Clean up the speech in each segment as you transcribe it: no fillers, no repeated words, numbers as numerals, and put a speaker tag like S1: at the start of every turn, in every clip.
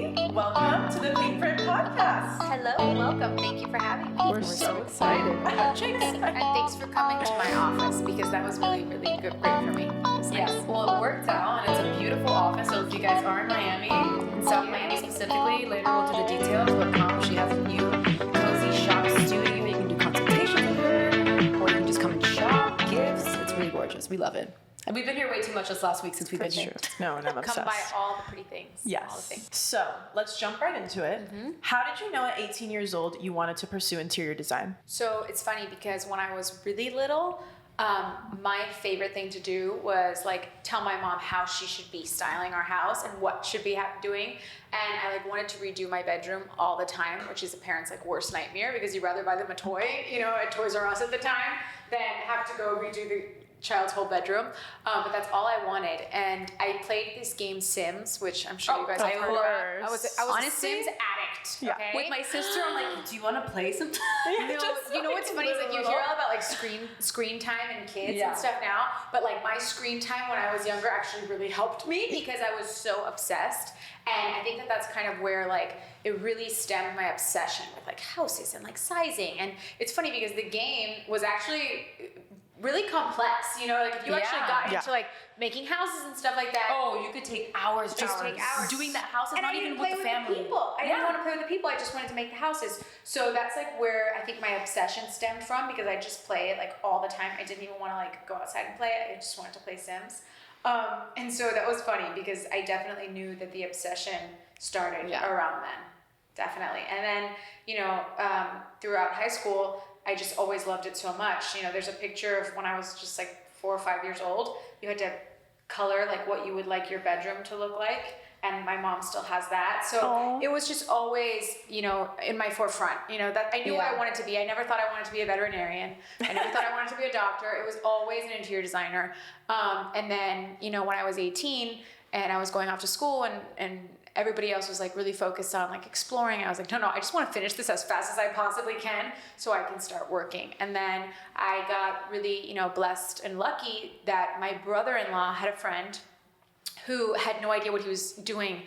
S1: Cozy. Welcome to the Pinkprint podcast.
S2: Hello, welcome. Thank you for having me.
S1: We're so excited.
S2: And thanks for coming to my office because that was really great for me.
S3: Yes, well, it worked out, and it's a beautiful office. So if you guys are in Miami, in South Miami specifically, later we'll do the details. But she has a new cozy shop studio. You can do consultations with her, or you can just come and shop, gifts. It's really gorgeous. We love it. And we've been here way too much this last week since we've been here.
S1: No, and I'm obsessed.
S2: Come buy all the pretty things.
S1: Yes.
S2: All the things.
S1: So let's jump right into it. How did you know at 18 years old you wanted to pursue interior design?
S2: So it's funny because when I was really little, my favorite thing to do was like tell my mom how she should be styling our house and what should be doing. And I wanted to redo my bedroom all the time, which is a parent's worst nightmare because you'd rather buy them a toy, at Toys R Us at the time, than have to go redo the child's whole bedroom. But that's all I wanted. And I played this game Sims, which I'm sure you guys have heard about. I was
S3: Honestly,
S2: a Sims addict.
S1: Yeah.
S2: Okay?
S3: With my sister, I'm like, do you want to play some?
S2: You know what's funny is you hear all about screen time and kids and stuff now, but my screen time when I was younger actually really helped me because I was so obsessed. And I think that that's kind of where it really stemmed my obsession with houses and sizing. And it's funny because the game was actually really complex, if you actually got into making houses and stuff like that.
S3: Oh, you could take hours doing that house and not even with the family.
S2: I didn't want to play with the people. I just wanted to make the houses. So that's where I think my obsession stemmed from because I just play it all the time. I didn't even want to go outside and play it. I just wanted to play Sims. And so that was funny because I definitely knew that the obsession started around then. Definitely. And then, throughout high school, I just always loved it so much. There's a picture of when I was just 4 or 5 years old. You had to color what you would like your bedroom to look like. And my mom still has that. So it was just always, in my forefront, that I knew what I wanted to be. I never thought I wanted to be a veterinarian. I never thought I wanted to be a doctor. It was always an interior designer. And then, when I was 18 and I was going off to school and everybody else was really focused on exploring, I was no, I just want to finish this as fast as I possibly can so I can start working. And then I got really, blessed and lucky that my brother-in-law had a friend who had no idea what he was doing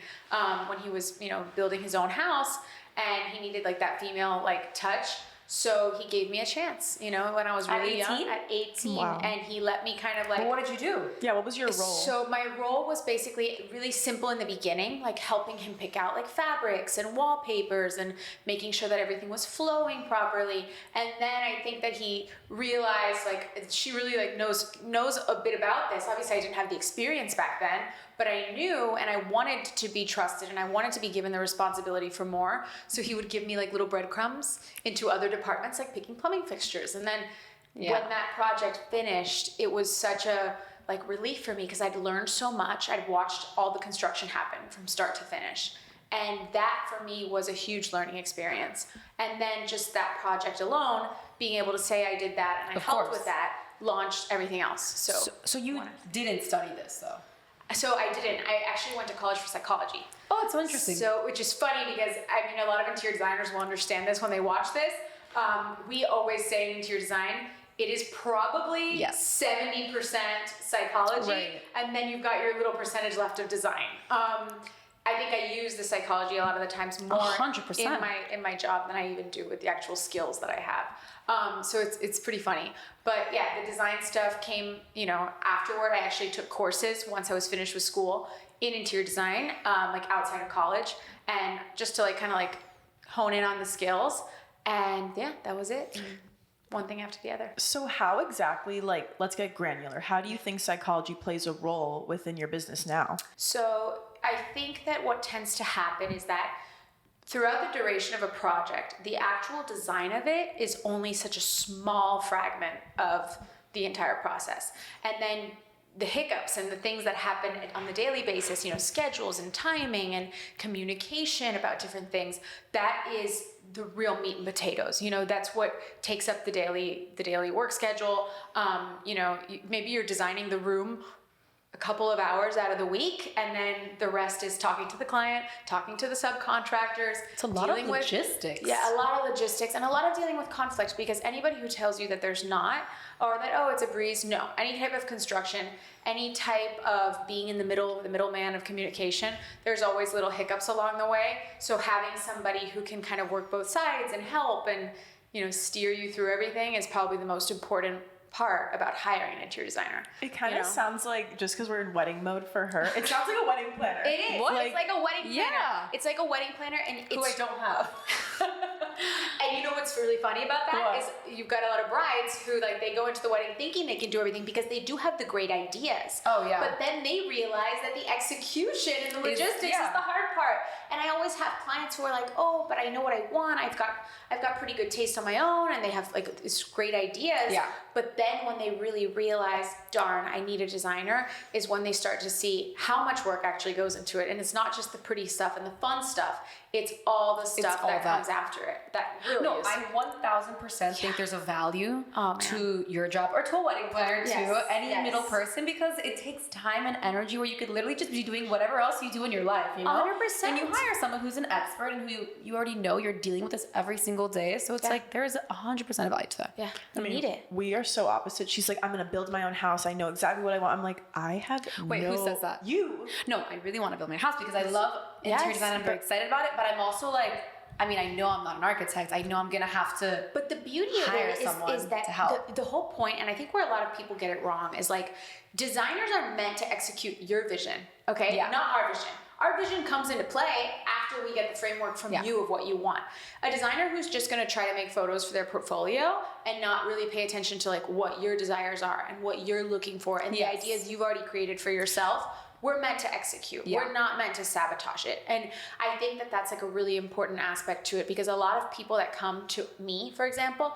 S2: when he was, building his own house, and he needed that female touch. So he gave me a chance, when I was really young, at 18,
S1: Wow.
S2: and he let me kind of
S3: But what did you do?
S1: Yeah, what was your role?
S2: So my role was basically really simple in the beginning, helping him pick out fabrics and wallpapers and making sure that everything was flowing properly. And then I think that he realized she really knows a bit about this. Obviously I didn't have the experience back then, but I knew, and I wanted to be trusted, and I wanted to be given the responsibility for more. So he would give me little breadcrumbs into other departments, picking plumbing fixtures. And then when that project finished, it was such a relief for me because I'd learned so much. I'd watched all the construction happen from start to finish. And that for me was a huge learning experience. And then just that project alone, being able to say I did that and I helped with that, launched everything else.
S3: So you didn't study this though?
S2: So I didn't. I actually went to college for psychology.
S3: Oh, it's so interesting.
S2: So, which is funny because a lot of interior designers will understand this when they watch this. We always say in interior design, it is probably 70% psychology, and then you've got your little percentage left of design. I think I use the psychology a lot of the times more
S3: 100%.
S2: in my job than I even do with the actual skills that I have. So it's pretty funny. But yeah, the design stuff came, afterward. I actually took courses once I was finished with school in interior design, outside of college, and just to hone in on the skills. And yeah, that was it. And one thing after the other.
S1: So how exactly, let's get granular. How do you think psychology plays a role within your business now?
S2: So I think that what tends to happen is that throughout the duration of a project, the actual design of it is only such a small fragment of the entire process. And then the hiccups and the things that happen on the daily basis, schedules and timing and communication about different things, that is the real meat and potatoes. That's what takes up the daily work schedule. Maybe you're designing the room a couple of hours out of the week, and then the rest is talking to the client, talking to the subcontractors.
S3: It's a lot of logistics.
S2: Yeah, a lot of logistics and a lot of dealing with conflict, because anybody who tells you that there's not, or that, oh, it's a breeze, no. Any type of construction, any type of being in the middleman of communication, there's always little hiccups along the way. So having somebody who can kind of work both sides and help and, steer you through everything is probably the most important part about hiring an interior designer.
S1: It kind of sounds like, just because we're in wedding mode for her, it sounds like a wedding planner.
S2: It is. It's like a wedding planner.
S3: Yeah.
S2: It's like a wedding planner, and
S3: Who I don't have.
S2: And you know what's really funny about that is you've got a lot of brides who they go into the wedding thinking they can do everything because they do have the great ideas.
S3: Oh yeah.
S2: But then they realize that the execution and the logistics is the hard part. And I always have clients who are like, oh, but I know what I want. I've got pretty good taste on my own, and they have these great ideas.
S3: Yeah.
S2: But then when they really realize, darn, I need a designer, is when they start to see how much work actually goes into it. And it's not just the pretty stuff and the fun stuff. It's all the stuff that comes after it. That really is.
S3: I 1000% think there's a value to your job, or to a wedding planner, to any middle person, because it takes time and energy where you could literally just be doing whatever else you do in your life,
S2: 100%.
S3: And you hire someone who's an expert and who you already know you're dealing with this every single day. So it's there's 100% of value to that.
S2: Yeah, you need it.
S1: We are so opposite. She's like, I'm going to build my own house. I know exactly what I want. I'm like, I have
S3: who says that?
S1: You.
S3: No, I really want to build my house because I love interior design. I'm very excited about it, but I'm also I know I'm not an architect. I know I'm going to have to
S2: But the beauty of it is that
S3: to help.
S2: The whole point, and I think where a lot of people get it wrong, is designers are meant to execute your vision, okay?
S3: Yeah.
S2: Not our vision. Our vision comes into play after we get the framework from you of what you want. A designer who's just going to try to make photos for their portfolio and not really pay attention to what your desires are and what you're looking for and the ideas you've already created for yourself, we're meant to execute. Yeah. We're not meant to sabotage it. And I think that that's a really important aspect to it, because a lot of people that come to me, for example,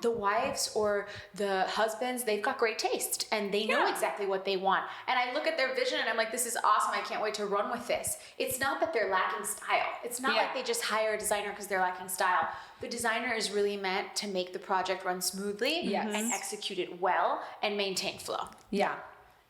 S2: the wives or the husbands, they've got great taste and they know exactly what they want. And I look at their vision and I'm like, this is awesome. I can't wait to run with this. It's not that they're lacking style. It's not like they just hire a designer because they're lacking style. The designer is really meant to make the project run smoothly and execute it well and maintain flow.
S3: Yeah.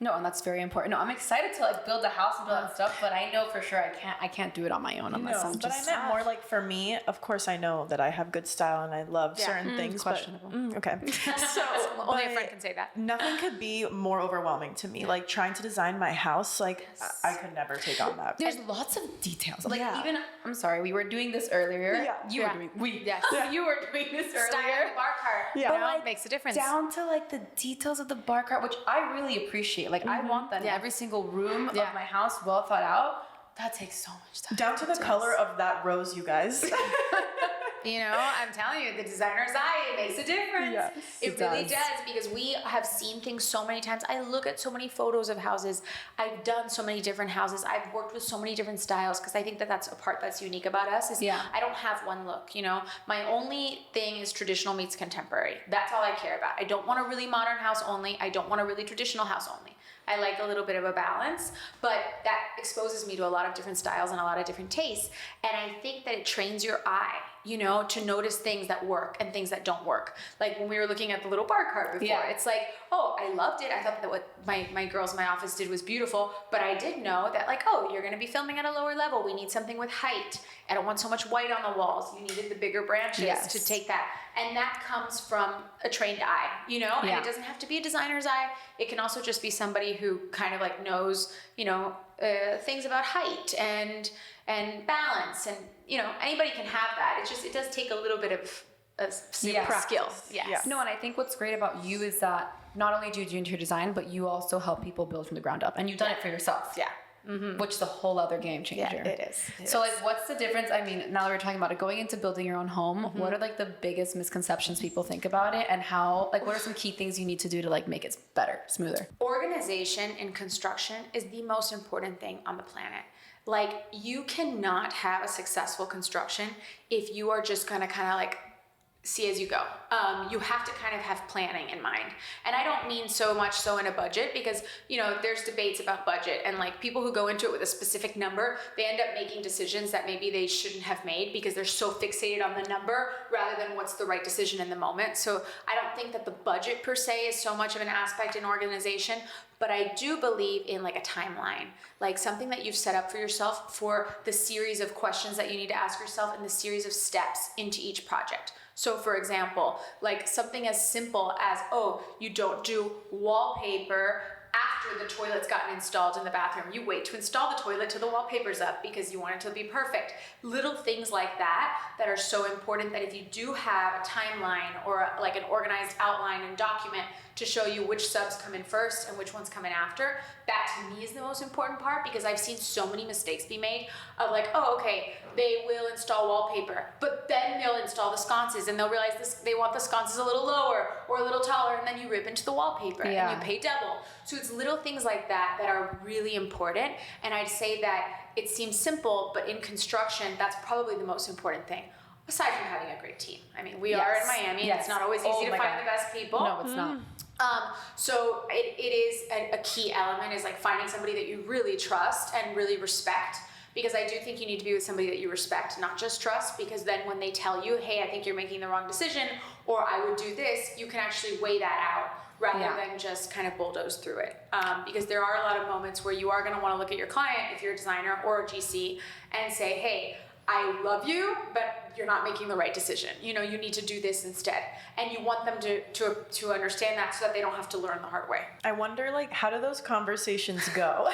S3: No, and that's very important. No, I'm excited to build the house and build that stuff, but I know for sure I can't do it on my own unless I'm just.
S1: But I meant more for me. Of course, I know that I have good style and I love certain things.
S3: Questionable.
S1: But, okay.
S2: So only a friend can say that.
S1: Nothing could be more overwhelming to me. Trying to design my house, I could never take on that.
S3: There's lots of details. Even I'm sorry, we were doing this earlier.
S1: Yeah.
S3: You were doing you were doing this earlier.
S2: Style the bar cart.
S1: Yeah.
S2: But makes a difference.
S3: Down to the details of the bar cart, which I really appreciate. I want that in every single room of my house, well thought out. That takes so much time.
S1: Down to the color of that rose, you guys.
S2: I'm telling you, the designer's eye, it makes a difference.
S1: Yes,
S2: it really does, because we have seen things so many times. I look at so many photos of houses. I've done so many different houses. I've worked with so many different styles, because I think that that's a part that's unique about us is I don't have one look, My only thing is traditional meets contemporary. That's all I care about. I don't want a really modern house only. I don't want a really traditional house only. I like a little bit of a balance, but that exposes me to a lot of different styles and a lot of different tastes. And I think that it trains your eye, to notice things that work and things that don't work. Like when we were looking at the little bar cart before, it's oh, I loved it. I thought that what my girls in my office did was beautiful, but I did know that you're going to be filming at a lower level. We need something with height. I don't want so much white on the walls. You needed the bigger branches to take that. And that comes from a trained eye, and it doesn't have to be a designer's eye. It can also just be somebody who kind of knows, things about height and balance, and anybody can have that. It does take a little bit of skill. Yes.
S3: No, and I think what's great about you is that not only do you do interior design, but you also help people build from the ground up, and you've done it for yourself.
S2: Yeah.
S3: Which is a whole other game changer.
S2: Yeah, it is.
S3: So what's the difference? I mean, now that we're talking about it, going into building your own home, what are the biggest misconceptions people think about it, and how, what are some key things you need to do to make it better, smoother?
S2: Organization in construction is the most important thing on the planet. You cannot have a successful construction if you are just gonna kind of see as you go. You have to kind of have planning in mind. And I don't mean so much so in a budget, because, there's debates about budget, and people who go into it with a specific number, they end up making decisions that maybe they shouldn't have made because they're so fixated on the number rather than what's the right decision in the moment. So I don't think think that the budget per se is so much of an aspect in organization, but I do believe in like a timeline, like something that you've set up for yourself for the series of questions that you need to ask yourself and the series of steps into each project. So for example, like something as simple as, oh, you don't do wallpaper after the toilet's gotten installed in the bathroom. You wait to install the toilet till the wallpaper's up because you want it to be perfect. Little things like that are so important that if you do have a timeline or like an organized outline and document to show you which subs come in first and which ones come in after, that to me is the most important part, because I've seen so many mistakes be made of like, oh, okay, they will install wallpaper, but then they'll install the sconces and they'll realize they want the sconces a little lower or a little taller, and then you rip into the wallpaper and you pay double. So it's little things like that are really important, and I'd say that it seems simple, but in construction, that's probably the most important thing. Aside from having a great team. I mean, we are in Miami.
S3: Yes.
S2: It's not always easy to find the best people.
S3: No, it's not.
S2: So it is a key element is like finding somebody that you really trust and really respect, because I do think you need to be with somebody that you respect, not just trust, because then when they tell you, hey, I think you're making the wrong decision, or I would do this, you can actually weigh that out rather than just kind of bulldoze through it. Because there are a lot of moments where you are going to want to look at your client, if you're a designer or a GC, and say, hey, I love you, but you're not making the right decision. You know, you need to do this instead. And you want them to understand that so that they don't have to learn the hard way.
S1: I wonder, like, how do those conversations go?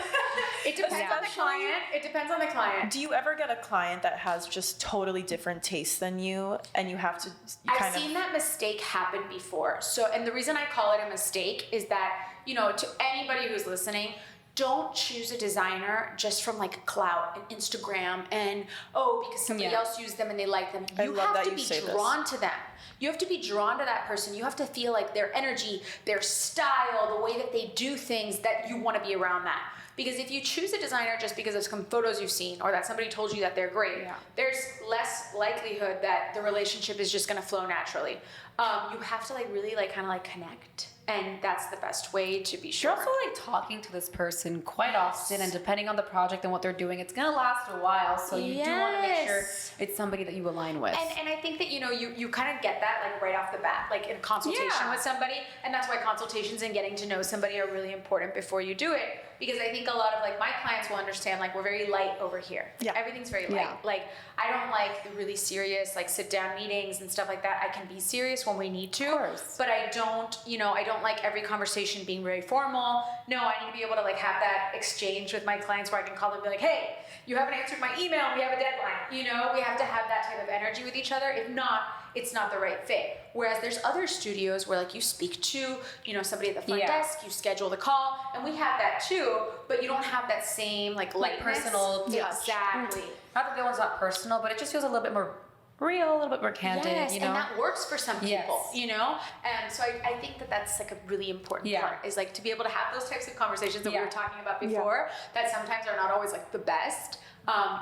S2: It depends on the client. It depends on the client.
S1: Do you ever get a client that has just totally different tastes than you, and you have to
S2: I've seen that mistake happen before. So, and the reason I call it a mistake is that, you know, to anybody who's listening, don't choose a designer just from like clout and Instagram and because somebody else used them and they like them. You have to be drawn to them. You have to be drawn to that person. You have to feel like their energy, their style, the way that they do things, that you want to be around that. Because if you choose a designer just because of some photos you've seen or that somebody told you that they're great, there's less likelihood that the relationship is just going to flow naturally. You have to like really like kind of like connect. And that's the best way to be sure.
S3: You're also like talking to this person quite often, and depending on the project and what they're doing, it's gonna last a while. So you do want to make sure it's somebody that you align with.
S2: And I think that, you know, you kind of get that like right off the bat, like in consultation with somebody. And that's why consultations and getting to know somebody are really important before you do it. Because I think a lot of like my clients will understand, like, we're very light over here. Yeah. Everything's very light. Like, I don't like the really serious, like, sit down meetings and stuff like that. I can be serious when we need to.
S3: Of course.
S2: But I don't like every conversation being very formal. No, I need to be able to like have that exchange with my clients where I can call them and be like, hey, you haven't answered my email. We have a deadline. You know, we have to have that type of energy with each other. If not, it's not the right fit. Whereas there's other studios where like you speak to, you know, somebody at the front desk, you schedule the call, and we have that too, but you don't have that same like
S3: personal touch.
S2: Exactly.
S3: Not that the one's not personal, but it just feels a little bit more real, a little bit more candid, you know?
S2: And that works for some people, you know? And so I think that that's like a really important part, is like to be able to have those types of conversations that we were talking about before, that sometimes are not always like the best.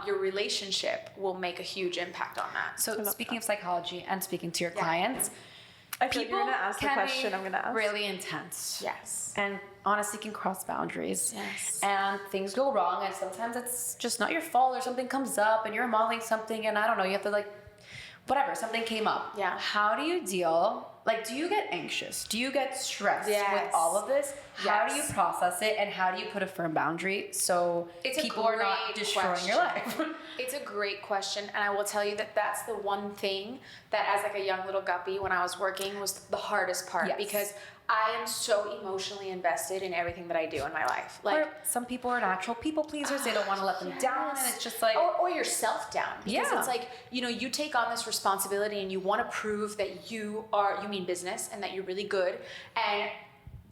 S2: Your relationship will make a huge impact on that.
S3: So speaking of psychology and speaking to your clients,
S1: I feel like you're gonna ask the question I'm gonna ask.
S3: Really intense.
S2: Yes.
S3: And honestly can cross boundaries.
S2: Yes.
S3: And things go wrong, and sometimes it's just not your fault, or something comes up and you're modeling something and I don't know, you have to like, whatever, something came up.
S2: Yeah.
S3: How do you deal? Like, do you get anxious? Do you get stressed with all of this? How do you process it, and how do you put a firm boundary so people are not destroying your life?
S2: It's a great question, and I will tell you that that's the one thing that, as like a young little guppy when I was working, was the hardest part, because I am so emotionally invested in everything that I do in my life. Like,
S3: some people are natural people pleasers; they don't want to let them down, and it's just like
S2: or yourself down, because it's like, you know, you take on this responsibility and you want to prove that you mean business and that you're really good. And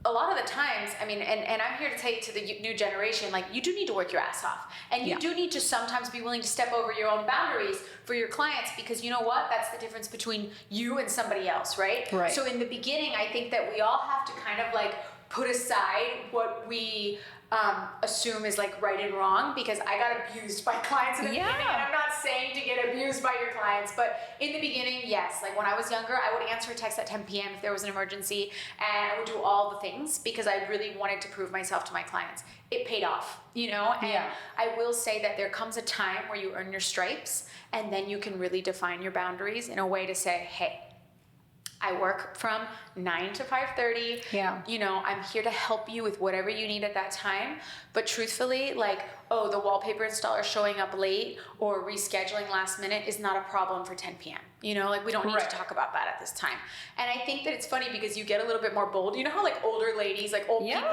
S2: a lot of the times, I mean, and I'm here to tell you, to the new generation, like, you do need to work your ass off, and you do need to sometimes be willing to step over your own boundaries for your clients, because you know what? That's the difference between you and somebody else, right? So in the beginning, I think that we all have to kind of like put aside what we assume is like right and wrong, because I got abused by clients in the beginning, and I'm not saying to get abused by your clients, but in the beginning, yes, like when I was younger, I would answer a text at 10 p.m. if there was an emergency, and I would do all the things because I really wanted to prove myself to my clients. It paid off, you know, and I will say that there comes a time where you earn your stripes, and then you can really define your boundaries in a way to say, hey, I work from 9 to 5:30.
S3: Yeah.
S2: You know, I'm here to help you with whatever you need at that time. But truthfully, like, oh, the wallpaper installer showing up late or rescheduling last minute is not a problem for 10 p.m. You know, like we don't need
S3: Right.
S2: to talk about that at this time. And I think that it's funny because you get a little bit more bold. You know how like older ladies, like old people,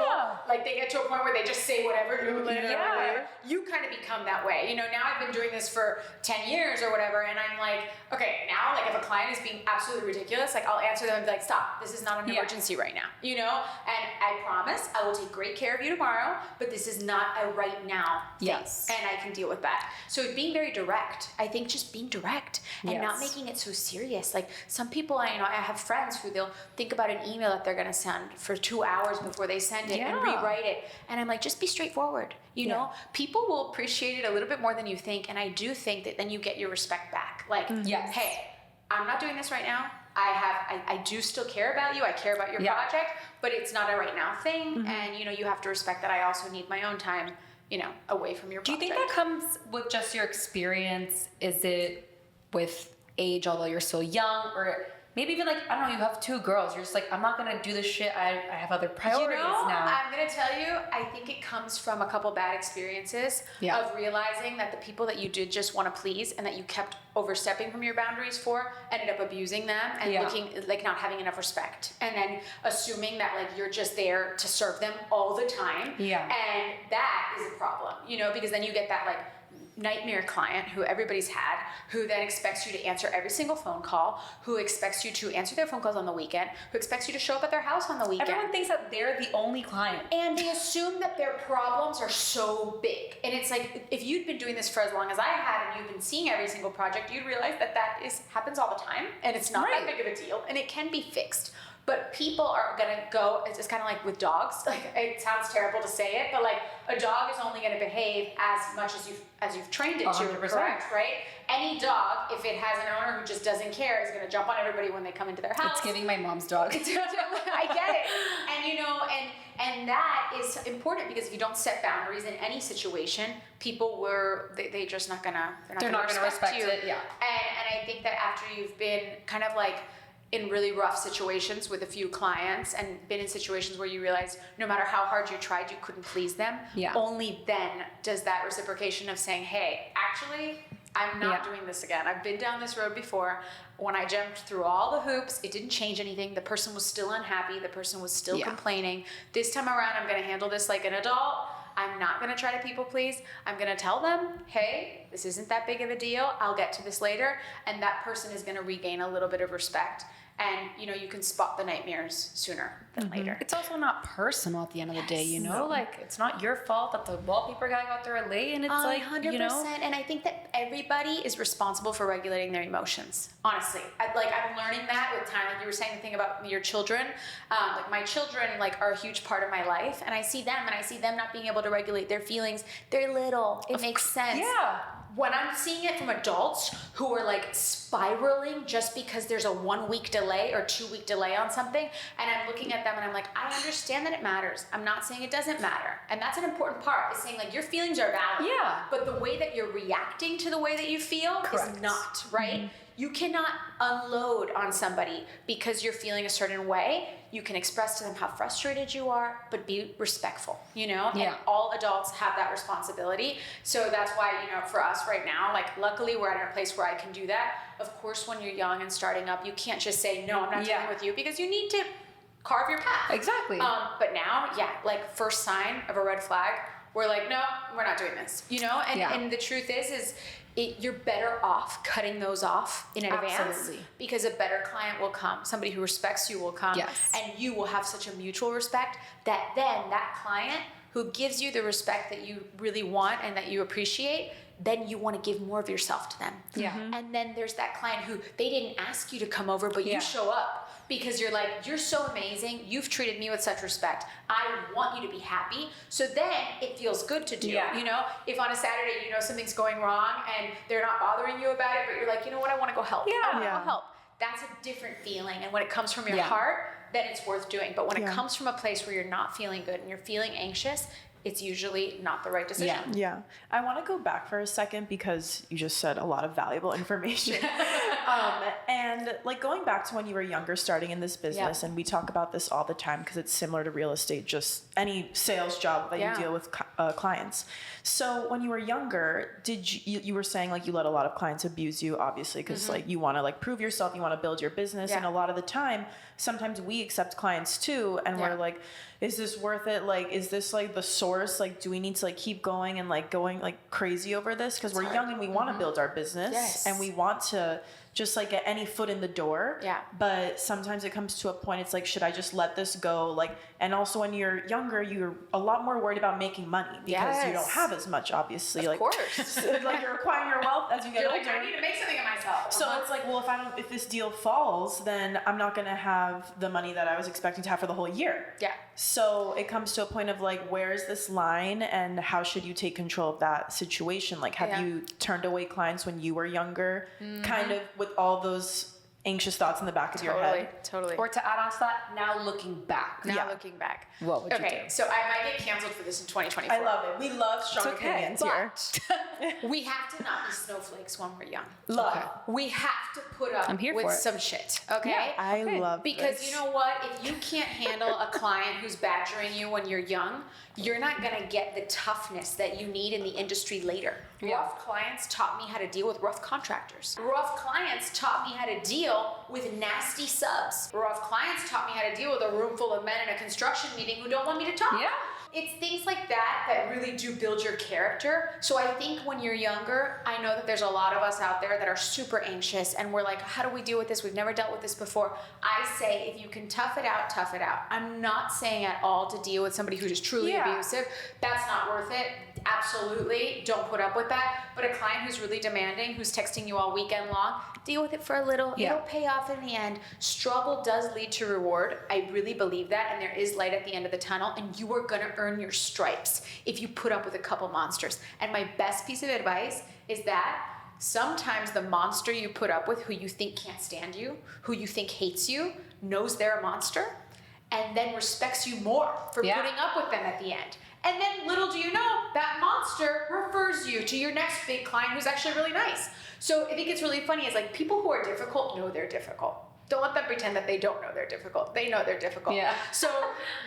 S2: like they get to a point where they just say whatever, do whatever,
S3: Yeah.
S2: whatever. You kind of become that way. You know, now I've been doing this for 10 years or whatever, and I'm like, okay, now like if a client is being absolutely ridiculous, like I'll answer them and be like, stop, this is not an emergency right now, you know? And I promise I will take great care of you tomorrow, but this is not a right now thing.
S3: Yes.
S2: And I can deal with that. So being very direct, I think just being direct and not making it so serious. Like some people, I have friends who they'll think about an email that they're going to send for 2 hours before they send it and rewrite it. And I'm like, just be straightforward. You know, people will appreciate it a little bit more than you think. And I do think that then you get your respect back. Like, hey, I'm not doing this right now. I do still care about you. I care about your project, but it's not a right now thing. And, you know, you have to respect that I also need my own time, you know, away from your project.
S3: Do you think that comes with just your experience? Is it with age, although you're still young, or maybe even like, I don't know, you have 2 girls. You're just like, I'm not going to do this shit. I have other priorities now.
S2: I'm going to tell you, I think it comes from a couple bad experiences of realizing that the people that you did just want to please and that you kept overstepping from your boundaries for ended up abusing them and looking like not having enough respect, and then assuming that like you're just there to serve them all the time. And that is a problem, you know, because then you get that like nightmare client who everybody's had, who then expects you to answer every single phone call, who expects you to answer their phone calls on the weekend, who expects you to show up at their house on the weekend.
S3: Everyone thinks that they're the only client.
S2: And they assume that their problems are so big. And it's like, if you'd been doing this for as long as I had and you've been seeing every single project, you'd realize that happens all the time and it's not that big of a deal and it can be fixed. But people are gonna go, it's kind of like with dogs, like it sounds terrible to say it, but like a dog is only gonna behave as much as you've trained it
S3: 100%.
S2: to, correct, right? Any dog, if it has an owner who just doesn't care, is gonna jump on everybody when they come into their house.
S3: It's giving my mom's dog.
S2: I get it. And you know, and that is important because if you don't set boundaries in any situation, people they're just not gonna, they're not gonna respect you.
S3: it, yeah.
S2: And I think that after you've been kind of like in really rough situations with a few clients and been in situations where you realize no matter how hard you tried, you couldn't please them, only then does that reciprocation of saying, hey, actually, I'm not doing this again. I've been down this road before. When I jumped through all the hoops, it didn't change anything. The person was still unhappy. The person was still complaining. This time around, I'm going to handle this like an adult. I'm not going to try to people please. I'm going to tell them, hey, this isn't that big of a deal. I'll get to this later. And that person is going to regain a little bit of respect. And, you know, you can spot the nightmares sooner than later.
S3: It's also not personal at the end of the day, you know? Like, it's not your fault that the wallpaper guy got there late, and it's like,
S2: 100%.
S3: you know?
S2: And I think that everybody is responsible for regulating their emotions, honestly. I'm learning that with time. Like you were saying the thing about your children. Like my children, like, are a huge part of my life. And I see them, not being able to regulate their feelings. They're little. It makes sense.
S3: Yeah.
S2: When I'm seeing it from adults who are like spiraling just because there's a 1 week delay or 2 week delay on something, and I'm looking at them and I'm like, I understand that it matters. I'm not saying it doesn't matter. And that's an important part, is saying like your feelings are valid.
S3: Yeah.
S2: But the way that you're reacting to the way that you feel is not, right? You cannot unload on somebody because you're feeling a certain way. You can express to them how frustrated you are, but be respectful, you know?
S3: Yeah.
S2: And all adults have that responsibility. So that's why, you know, for us right now, like luckily we're at a place where I can do that. Of course, when you're young and starting up, you can't just say, no, I'm not dealing with you, because you need to carve your path.
S3: Exactly.
S2: But now, like first sign of a red flag, we're like, no, we're not doing this, you know? And the truth is you're better off cutting those off in advance.
S3: Absolutely.
S2: Because a better client will come. Somebody who respects you will come.
S3: Yes.
S2: And you will have such a mutual respect that then that client who gives you the respect that you really want and that you appreciate, then you want to give more of yourself to them.
S3: Yeah.
S2: And then there's that client who they didn't ask you to come over, but you show up because you're like, you're so amazing. You've treated me with such respect. I want you to be happy. So then it feels good to do. You know, if on a Saturday, you know, something's going wrong and they're not bothering you about it, but you're like, you know what, I want to go help. I want to go help. That's a different feeling. And when it comes from your heart, then it's worth doing. But when it comes from a place where you're not feeling good and you're feeling anxious, it's usually not the right decision.
S1: Yeah. I want to go back for a second because you just said a lot of valuable information. And like going back to when you were younger, starting in this business, and we talk about this all the time because it's similar to real estate, just any sales job that you deal with clients. So when you were younger, you were saying like you let a lot of clients abuse you, obviously, because like you want to like prove yourself, you want to build your business. And a lot of the time, sometimes we accept clients too. And we're like, is this worth it? Like, is this like the source? Like, do we need to like keep going and like going like crazy over this? Because we're young and we want to build our business and we want to just like get any foot in the door.
S2: Yeah.
S1: But sometimes it comes to a point, it's like, should I just let this go? Like, and also when you're younger, you're a lot more worried about making money because you don't have as much, obviously.
S2: Of course.
S1: Like you're acquiring your wealth as you get older.
S2: Like, I need to make something of myself.
S1: So it's like, well, if this deal falls, then I'm not going to have the money that I was expecting to have for the whole year.
S2: Yeah.
S1: So it comes to a point of like, where is this line and how should you take control of that situation? Like, have you turned away clients when you were younger, kind of with all those anxious thoughts in the back of your head?
S2: Totally.
S3: Or to add on to that, now looking back.
S2: Looking back.
S3: What would you do?
S2: So I might get canceled for this in 2024.
S1: I love it. We love strong opinions here.
S2: We have to not be snowflakes when we're young.
S1: Love.
S2: We have to put up
S3: I'm here
S2: with
S3: for it.
S2: some shit. Okay?
S1: Yeah, I love
S2: Because
S1: this.
S2: you know what? If you can't handle a client who's badgering you when you're young, you're not going to get the toughness that you need in the industry later. Rough clients taught me how to deal with rough contractors. Rough clients taught me how to deal with nasty subs. Rough clients taught me how to deal with a room full of men in a construction meeting who don't want me to talk.
S3: Yeah.
S2: It's things like that that really do build your character. So I think when you're younger, I know that there's a lot of us out there that are super anxious and we're like, how do we deal with this? We've never dealt with this before. I say, if you can tough it out, tough it out. I'm not saying at all to deal with somebody who's just truly abusive. That's not worth it. Absolutely. Don't put up with that. But a client who's really demanding, who's texting you all weekend long, deal with it for a little.
S3: Yeah.
S2: It'll pay off in the end. Struggle does lead to reward. I really believe that. And there is light at the end of the tunnel. And you are going to earn your stripes if you put up with a couple monsters. And my best piece of advice is that sometimes the monster you put up with, who you think can't stand you, who you think hates you, knows they're a monster, and then respects you more for putting up with them at the end. And then little do you know, that monster refers you to your next big client who's actually really nice. So I think it's really funny is like people who are difficult know they're difficult. Don't let them pretend that they don't know they're difficult. They know they're difficult.
S3: Yeah.
S2: So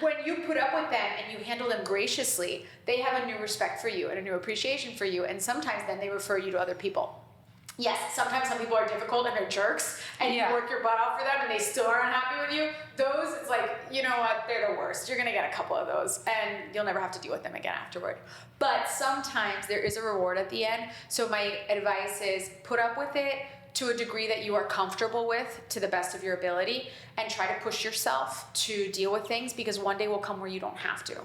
S2: when you put up with them and you handle them graciously, they have a new respect for you and a new appreciation for you. And sometimes then they refer you to other people. Yes, sometimes some people are difficult and they're jerks and you work your butt off for them and they still aren't happy with you. Those, it's like, you know what, they're the worst. You're gonna get a couple of those and you'll never have to deal with them again afterward. But sometimes there is a reward at the end. So my advice is put up with it to a degree that you are comfortable with to the best of your ability and try to push yourself to deal with things because one day will come where you don't have to.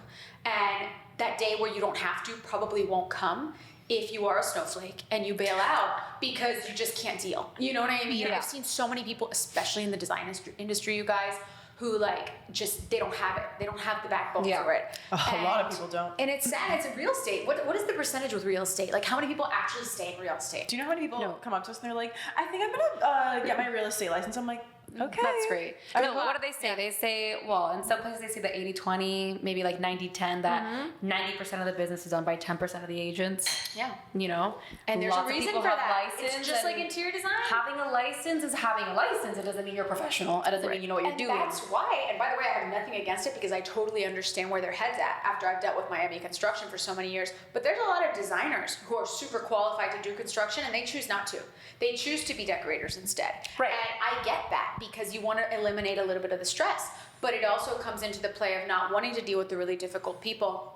S2: And that day where you don't have to probably won't come if you are a snowflake and you bail out because you just can't deal. You know what I mean?
S3: Yeah.
S2: I've seen so many people, especially in the design industry, you guys, who like just, they don't have it. They don't have the backbone for it.
S1: A lot of people don't.
S2: And it's sad. It's in real estate. What is the percentage with real estate? Like how many people actually stay in real estate?
S1: Do you know how many people come up to us and they're like, I think I'm gonna get my real estate license? I'm like, okay.
S3: That's great. No, what do they say? They say, well, in some places they say the 80-20, maybe like 90-10, that 90% of the business is done by 10% of the agents.
S2: Yeah.
S3: You know?
S2: And there's
S3: Lots
S2: a
S3: of
S2: reason
S3: people
S2: for
S3: have
S2: that.
S3: license,
S2: It's just like
S3: and
S2: interior design.
S3: having a license is having a license. It doesn't mean you're a professional. It doesn't mean you know what you're doing.
S2: That's why, and by the way, I have nothing against it because I totally understand where their head's at after I've dealt with Miami construction for so many years. But there's a lot of designers who are super qualified to do construction and they choose not to. They choose to be decorators instead.
S1: Right.
S2: And I get that because you want to eliminate a little bit of the stress. But it also comes into the play of not wanting to deal with the really difficult people.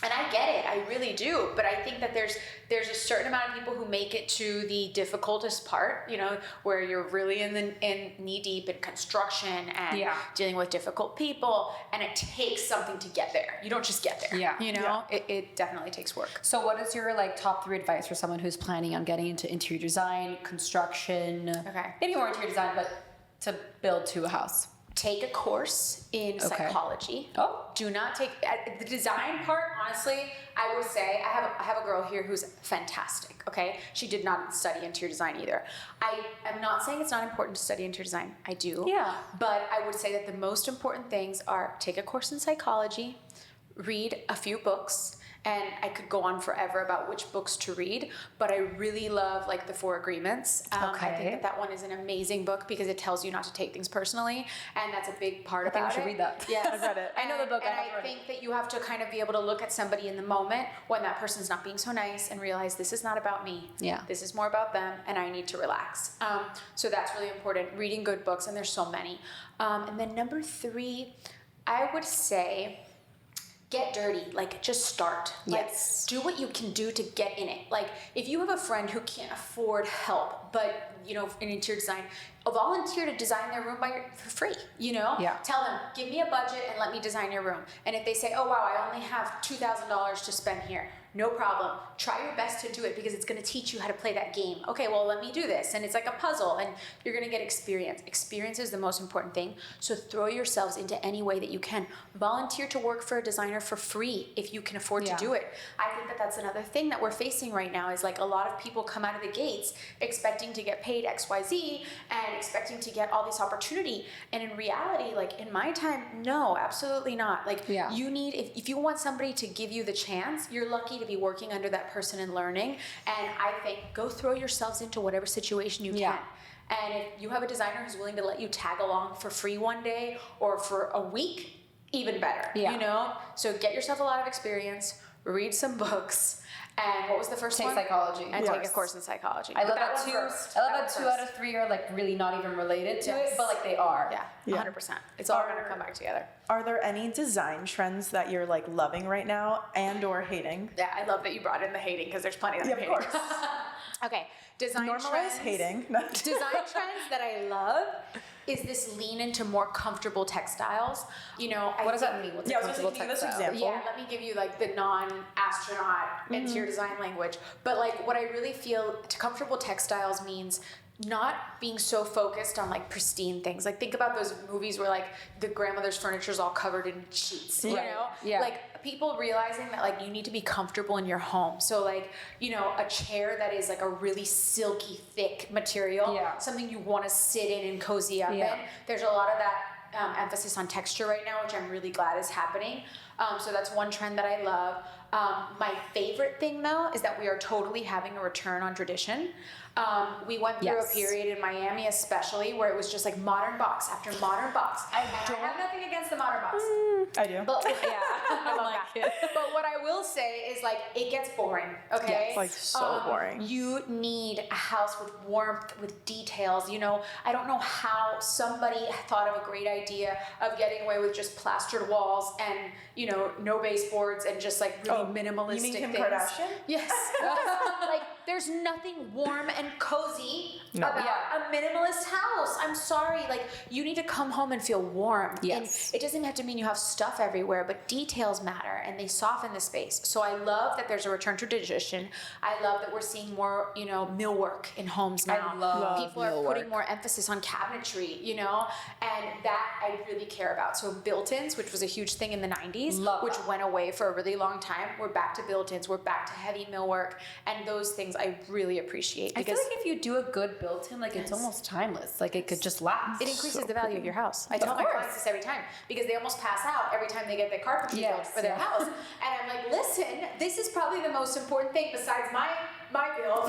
S2: And I get it, I really do. But I think that there's a certain amount of people who make it to the difficultest part, you know, where you're really in knee deep in construction and dealing with difficult people, and it takes something to get there. You don't just get there.
S3: Yeah.
S2: You know, it definitely takes work.
S3: So what is your like top 3 advice for someone who's planning on getting into interior design, construction, maybe more interior design, but to build to a house?
S2: Take a course in psychology.
S3: Oh.
S2: Do not take the design part. Honestly, I would say I have a girl here who's fantastic. Okay, she did not study interior design either. I am not saying it's not important to study interior design. I do.
S3: Yeah.
S2: But I would say that the most important things are take a course in psychology, read a few books. And I could go on forever about which books to read, but I really love like The Four Agreements. I think that one is an amazing book because it tells you not to take things personally, and that's a big part about it.
S3: I think we should read that.
S2: Yes.
S1: I've read it.
S3: I know the book.
S2: And I think that you have to kind of be able to look at somebody in the moment when that person's not being so nice and realize this is not about me.
S3: Yeah.
S2: This is more about them, and I need to relax. So that's really important. Reading good books, and there's so many. And then number 3, I would say, get dirty. Like, just start. Like,
S3: Yes.
S2: do what you can do to get in it. Like, if you have a friend who can't afford help, but, you know, in interior design, volunteer to design their room for free, you know?
S3: Yeah.
S2: Tell them, give me a budget and let me design your room. And if they say, oh, wow, I only have $2,000 to spend here, no problem. Try your best to do it because it's going to teach you how to play that game. Okay, well, let me do this. And it's like a puzzle, and you're going to get experience. Experience is the most important thing. So throw yourselves into any way that you can. Volunteer to work for a designer for free if you can afford to do it. I think that that's another thing that we're facing right now is like a lot of people come out of the gates expecting to get paid XYZ and expecting to get all this opportunity. And in reality, like in my time, no, absolutely not. Like you need, if you want somebody to give you the chance, you're lucky to be working under that person and learning. And I think go throw yourselves into whatever situation you can. And if you have a designer who's willing to let you tag along for free one day or for a week, even better, you know? So get yourself a lot of experience, read some books, and what was the first one?
S3: Take psychology.
S2: And take a course in psychology.
S3: I love that
S2: one
S3: two.
S2: first.
S3: I love that 2 out of 3 are like really not even related to it, but like they are.
S2: Yeah, 100%. It's all going to come back together.
S1: Are there any design trends that you're like loving right now and or hating?
S2: Yeah, I love that you brought in the hating because there's plenty of them.
S1: Of course.
S2: Okay, design
S1: Normalize
S2: trends.
S1: hating.
S2: Design trends that I love is this lean into more comfortable textiles. You know,
S3: What does that mean? What's a
S1: I was
S3: comfortable
S1: gonna say, give us
S3: textile?
S1: example.
S2: Yeah, let me give you like the non-astronaut interior design language. But like what I really feel comfortable textiles means not being so focused on like pristine things. Like think about those movies where like the grandmother's furniture is all covered in sheets, you know?
S3: Yeah.
S2: Like people realizing that like you need to be comfortable in your home. So like, you know, a chair that is like a really silky thick material, something you want to sit in and cozy up in. There's a lot of that emphasis on texture right now, which I'm really glad is happening. So that's one trend that I love. My favorite thing though is that we are totally having a return on tradition. We went through a period in Miami especially where it was just like modern box after modern box. I have nothing against the modern box.
S1: I do.
S2: But I love that. But what I will say is like it gets boring, okay?
S1: It's like so boring.
S2: You need a house with warmth, with details. You know, I don't know how somebody thought of a great idea of getting away with just plastered walls and, you know, no baseboards and just like really minimalistic
S1: you mean Kim
S2: things.
S1: Kardashian?
S2: Yes. Like there's nothing warm and cozy about a minimalist house. I'm sorry. Like you need to come home and feel warm.
S3: Yes.
S2: And it doesn't have to mean you have stuff everywhere, but details matter and they soften the space. So I love that there's a return to tradition. I love that we're seeing more, you know, millwork in homes now.
S3: I love
S2: people are putting more emphasis on cabinetry, you know, and that I really care about. So built-ins, which was a huge thing in the 90s, which went away for a really long time. We're back to built-ins. We're back to heavy millwork, and those things I really appreciate.
S3: I feel like if you do a good built-in, like it's almost timeless. Like it could just last.
S2: It increases the value of your house. I tell my clients this every time because they almost pass out every time they get their carpentry built for their house. And I'm like, listen, this is probably the most important thing besides my bill.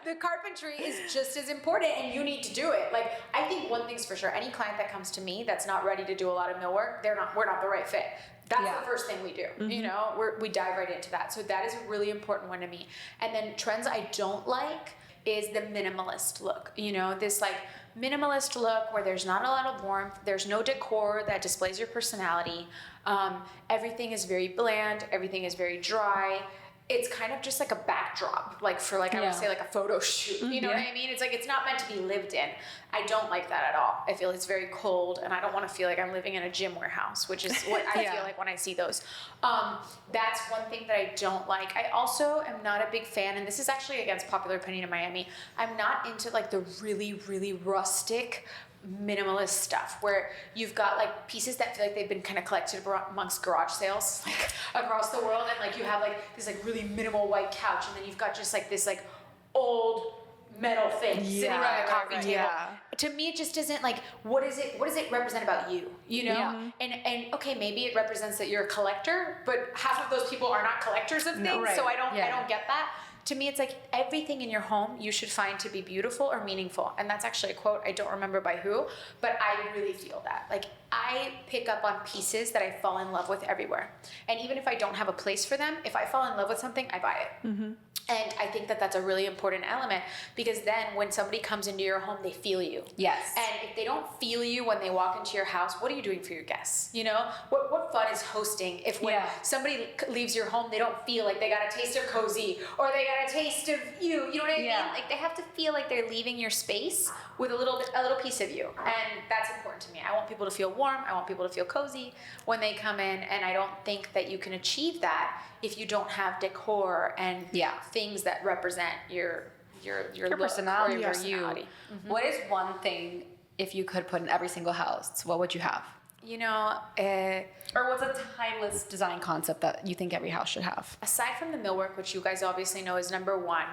S2: The carpentry is just as important and you need to do it. Like I think one thing's for sure, any client that comes to me that's not ready to do a lot of millwork, we're not the right fit. That's the first thing we do. You know, we dive right into that. So that is a really important one to me. And then trends I don't like is the minimalist look. You know, this like minimalist look where there's not a lot of warmth, there's no decor that displays your personality. Everything is very bland, everything is very dry. It's kind of just like a backdrop, like for like I would say like a photo shoot. You know what I mean? It's like it's not meant to be lived in. I don't like that at all. I feel it's very cold, and I don't want to feel like I'm living in a gym warehouse, which is what I feel like when I see those. That's one thing that I don't like. I also am not a big fan, and this is actually against popular opinion in Miami. I'm not into like the really, really rustic minimalist stuff where you've got like pieces that feel like they've been kind of collected amongst garage sales like across the world, and like you have like this like really minimal white couch, and then you've got just like this like old metal thing sitting on the coffee table.
S1: Yeah.
S2: To me, it just isn't like, what does it represent about you? You know?
S3: Yeah.
S2: And okay, maybe it represents that you're a collector, but half of those people are not collectors of things, so I don't get that. To me, it's like everything in your home you should find to be beautiful or meaningful. And that's actually a quote, I don't remember by who, but I really feel that. Like, I pick up on pieces that I fall in love with everywhere. And even if I don't have a place for them, if I fall in love with something, I buy it. Mm-hmm. And I think that that's a really important element, because then when somebody comes into your home, they feel you.
S3: Yes.
S2: And if they don't feel you when they walk into your house, what are you doing for your guests? You know, what fun is hosting if when somebody leaves your home, they don't feel like they got a taste of Cozy or they got a taste of you. You know what I mean? Like, they have to feel like they're leaving your space with a little piece of you, and that's important to me. I want people to feel warm. I want people to feel cozy when they come in, and I don't think that you can achieve that if you don't have decor and things that represent your
S3: personality,
S2: or
S3: your
S2: personality.
S3: you. What is one thing, if you could put in every single house, what would you have?
S2: You know,
S3: or what's a timeless design concept that you think every house should have?
S2: aside from the millwork, which you guys obviously know is number one,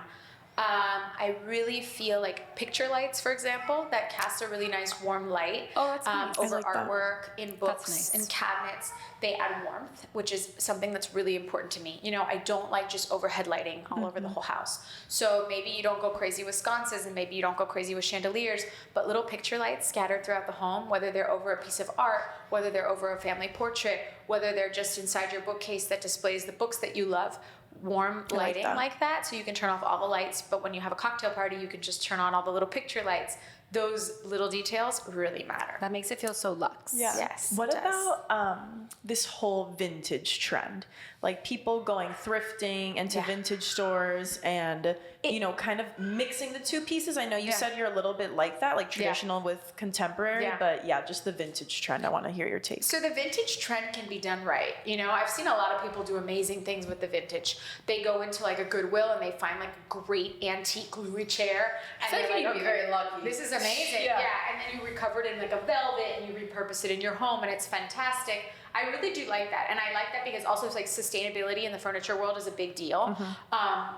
S2: I really feel like picture lights, for example, that cast a really nice warm light
S3: that's nice.
S2: over
S1: I like that.
S2: artwork, in books,
S3: nice.
S2: in cabinets. They add warmth, which is something that's really important to me. You know, I don't like just overhead lighting all over the whole house. So maybe you don't go crazy with sconces, and maybe you don't go crazy with chandeliers, but little picture lights scattered throughout the home, whether they're over a piece of art, whether they're over a family portrait, whether they're just inside your bookcase that displays the books that you love. Warm lighting like that, so you can turn off all the lights, but when you have a cocktail party, you can just turn on all the little picture lights. Those little details really matter.
S3: That makes it feel so luxe.
S1: Yeah.
S2: Yes,
S1: What
S2: it does.
S1: about this whole vintage trend? Like, people going thrifting into vintage stores and, you know, kind of mixing the two pieces. I know you said you're a little bit like that, like traditional with contemporary, but just the vintage trend. I want to hear your take.
S2: So the vintage trend can be done right. You know, I've seen a lot of people do amazing things with the vintage. They go into like a Goodwill and they find like a great antique Louis chair. And
S3: I feel like you'd be very lucky.
S2: This is amazing. Yeah. And then you recover it in like a velvet and you repurpose it in your home, and it's fantastic. I really do like that, and I like that because also it's like sustainability in the furniture world is a big deal.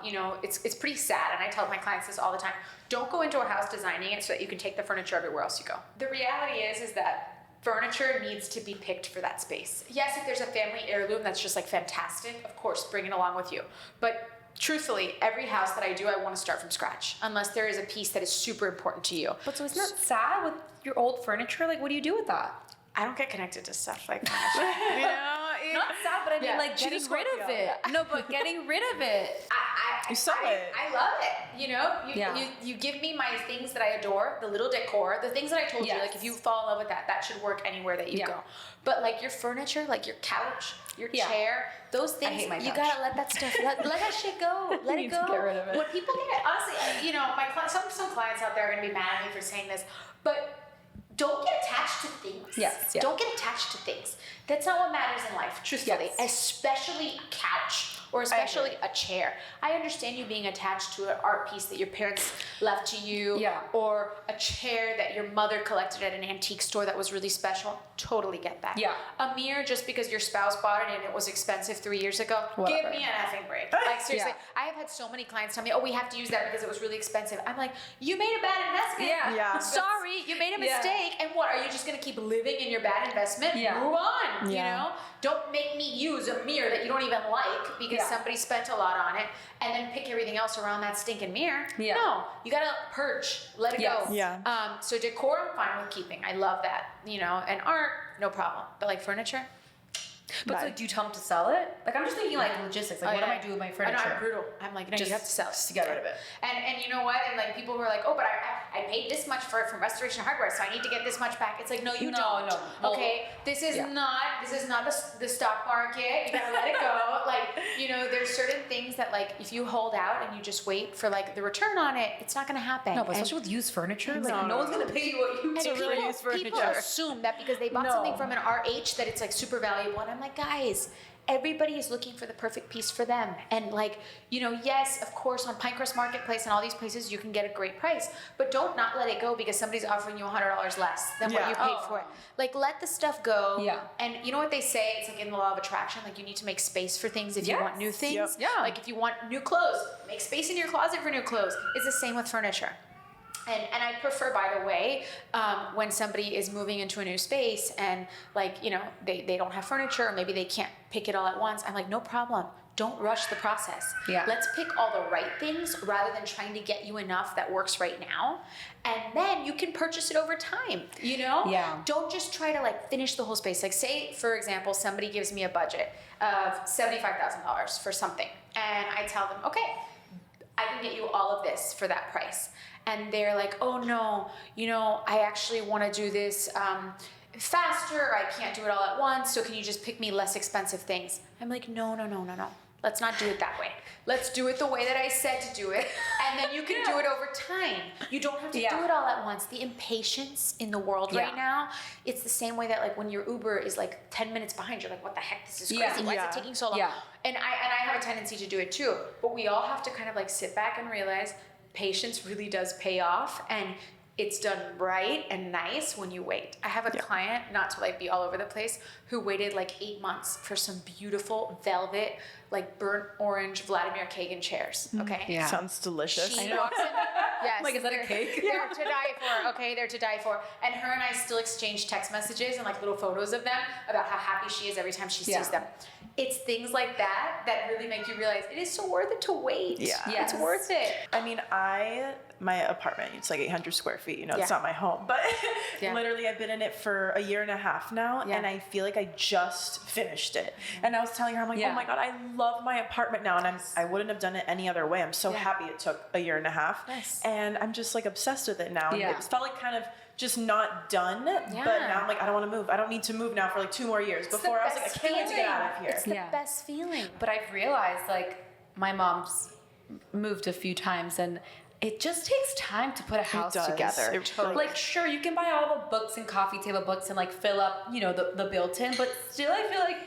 S2: You know, it's pretty sad, and I tell my clients this all the time. Don't go into a house designing it so that you can take the furniture everywhere else you go. The reality is that furniture needs to be picked for that space. Yes, if there's a family heirloom that's just like fantastic, of course, bring it along with you. But truthfully, every house that I do, I want to start from scratch, unless there is a piece that is super important to you.
S3: But so isn't that sad with your old furniture? Like, what do you do with that?
S2: I don't get connected to stuff like that. You know?
S3: Not sad, but I mean, like, getting rid of it. No, but getting rid of it.
S1: You sell it.
S2: I love it. You know, you give me my things that I adore, the little decor, the things that I told you. Like, if you fall in love with that, that should work anywhere that you go. But like your furniture, like your couch, your chair, those things,
S3: I hate my
S2: you
S3: couch.
S2: gotta let that stuff, let that shit go. Let it go.
S3: Get rid of it.
S2: When people get, honestly, you know, some clients out there are gonna be mad at me for saying this, but don't get attached to things.
S3: Yes.
S2: Don't get attached to things. That's not what matters in life, truthfully. Especially a couch or especially a chair. I understand you being attached to an art piece that your parents left to you, or a chair that your mother collected at an antique store that was really special. Totally get that. A mirror, just because your spouse bought it and it was expensive 3 years ago, give me an effing break. Like, seriously, I have had so many clients tell me, oh, we have to use that because it was really expensive. I'm like, you made a bad investment. Sorry, you made a mistake. And what, are you just going to keep living in your bad investment? Move on, you know? Don't make me use a mirror that you don't even like because somebody spent a lot on it, and then pick everything else around that stinking mirror. No, you gotta purge, let it go. So decor, I'm fine with keeping. I love that, you know, and art, no problem. But like furniture,
S3: But so, like, do you tell them to sell it? Like, I'm just thinking like logistics. Like, what am I doing with my furniture?
S2: I know, I'm brutal. I'm like, no, you have to sell it.
S3: Just to get rid of it.
S2: And you know what? And like people were like, oh, but I paid this much for it from Restoration Hardware, so I need to get this much back. It's like, no, you don't.
S3: No. Well,
S2: okay, this is not the stock market. You gotta let it go. Like, you know, there's certain things that like if you hold out and you just wait for like the return on it, it's not gonna happen.
S3: No, but especially with used furniture, like no one's gonna pay you what you
S2: to
S3: really use furniture.
S2: People assume that because they bought something from an RH that it's like super valuable, and I'm like, guys, everybody is looking for the perfect piece for them. And like, you know, yes, of course, on Pinecrest Marketplace and all these places, you can get a great price, but don't not let it go because somebody's offering you $100 less than what you paid for it. Like, let the stuff go. And you know what they say? It's like in the law of attraction, like you need to make space for things if you want new things. Like if you want new clothes, make space in your closet for new clothes. It's the same with furniture. And I prefer, by the way, when somebody is moving into a new space and like, you know, they don't have furniture, or maybe they can't pick it all at once. I'm like, no problem. Don't rush the process.
S3: Yeah.
S2: Let's pick all the right things rather than trying to get you enough that works right now. And then you can purchase it over time, you know?
S3: Yeah.
S2: Don't just try to like finish the whole space. Like say, for example, somebody gives me a budget of $75,000 for something. And I tell them, okay, I can get you all of this for that price. And they're like, oh no, you know, I actually want to do this faster. I can't do it all at once. So can you just pick me less expensive things? I'm like, no. Let's not do it that way. Let's do it the way that I said to do it. And then you can do it over time. You don't have to do it all at once. The impatience in the world right now, it's the same way that like when your Uber is like 10 minutes behind, you're like, what the heck? This is crazy. Why is it taking so long?
S3: Yeah.
S2: And I have a tendency to do it too. But we all have to kind of like sit back and realize patience really does pay off. And it's done right and nice when you wait. I have a client, not to like be all over the place, who waited like 8 months for some beautiful velvet, like burnt orange Vladimir Kagan chairs. Okay.
S3: Yeah.
S1: Sounds delicious.
S2: She walks in. Yes.
S3: Like, is that a cake?
S2: They're to die for. Okay, they're to die for. And her and I still exchange text messages and like little photos of them about how happy she is every time she sees them. It's things like that that really make you realize it is so worth it to wait.
S1: Yeah.
S2: It's worth it.
S1: I mean, my apartment, it's like 800 square feet, you know, it's not my home, but literally I've been in it for a year and a half now, and I feel like I just finished it. And I was telling her, I'm like, oh my God, I love my apartment now, and I wouldn't have done it any other way. I'm so happy it took a year and a half, and I'm just like obsessed with it now. And it felt like kind of just not done, but now I'm like, I don't want to move. I don't need to move now for like 2 more years. Before I was like, I can't wait to get out of here.
S2: It's the best feeling.
S3: But I've realized, like, my mom's moved a few times, and it just takes time to put a house together.
S1: It totally
S3: like, sure, you can buy all the books and coffee table books and like fill up, you know, the built-in, but still I feel like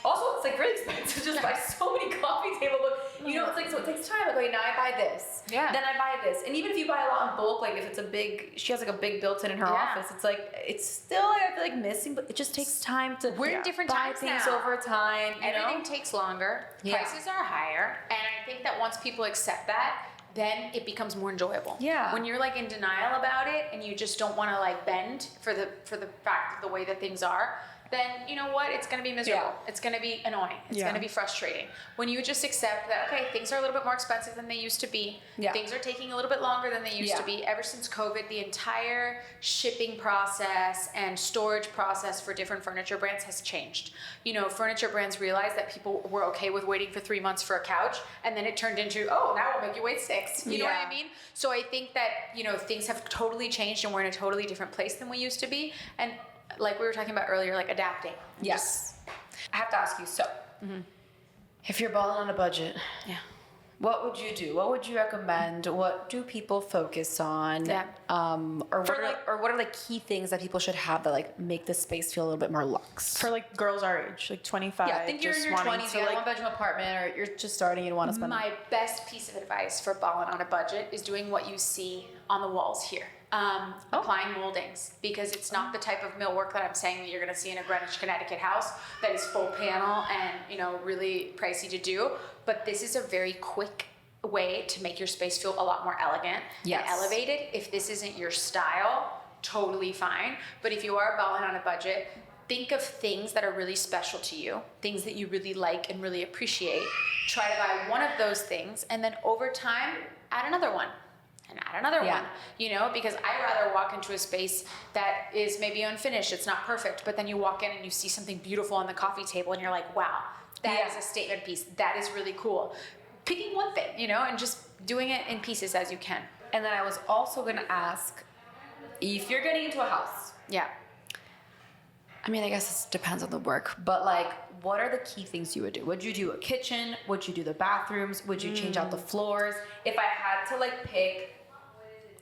S3: also it's like really expensive to just buy so many coffee table books. You know, it's like, so it takes time. Like, okay, now I buy this. Yeah. Then I buy this. And even if you buy a lot in bulk, like if it's a big, she has like a big built-in in her office, it's like, it's still like, I feel like missing, but it just takes time to
S2: We're in different
S3: buy
S2: times
S3: things
S2: now.
S3: over time.
S2: Everything takes longer. Prices are higher. And I think that once people accept that, then it becomes more enjoyable.
S3: Yeah.
S2: When you're like in denial about it and you just don't want to like bend for the fact of the way that things are, then you know what? It's going to be miserable.
S3: Yeah.
S2: It's going to be annoying. It's going to be frustrating. When you just accept that, okay, things are a little bit more expensive than they used to be. Yeah. Things are taking a little bit longer than they used to be. Ever since COVID, the entire shipping process and storage process for different furniture brands has changed. You know, furniture brands realized that people were okay with waiting for 3 months for a couch, and then it turned into, oh, now we'll make you wait 6. You know what I mean? So I think that, you know, things have totally changed and we're in a totally different place than we used to be. And like we were talking about earlier, like adapting.
S3: Yes. I have to ask you, so if you're balling on a budget, what would you do? What would you recommend? What do people focus on?
S2: Yeah.
S3: Or what are the key things that people should have that like make the space feel a little bit more luxe?
S1: For like girls our age, like 25.
S3: Yeah, I think you're in your 20s, you got a one-bedroom apartment, or you're just starting, you don't want to spend.
S2: My best piece of advice for balling on a budget is doing what you see on the walls here. Applying moldings, because it's not the type of millwork that I'm saying that you're going to see in a Greenwich, Connecticut house that is full panel and, you know, really pricey to do. But this is a very quick way to make your space feel a lot more elegant and elevated. If this isn't your style, totally fine. But if you are balling on a budget, think of things that are really special to you, things that you really like and really appreciate. Try to buy one of those things, and then over time, add another one. And add another one, you know, because I'd rather walk into a space that is maybe unfinished, it's not perfect, but then you walk in and you see something beautiful on the coffee table and you're like, wow, that is a statement piece. That is really cool. Picking one thing, you know, and just doing it in pieces as you can.
S3: And then I was also going to ask, if you're getting into a house.
S2: Yeah.
S3: I mean, I guess it depends on the work, but like, what are the key things you would do? Would you do a kitchen? Would you do the bathrooms? Would you change out the floors? If I had to like pick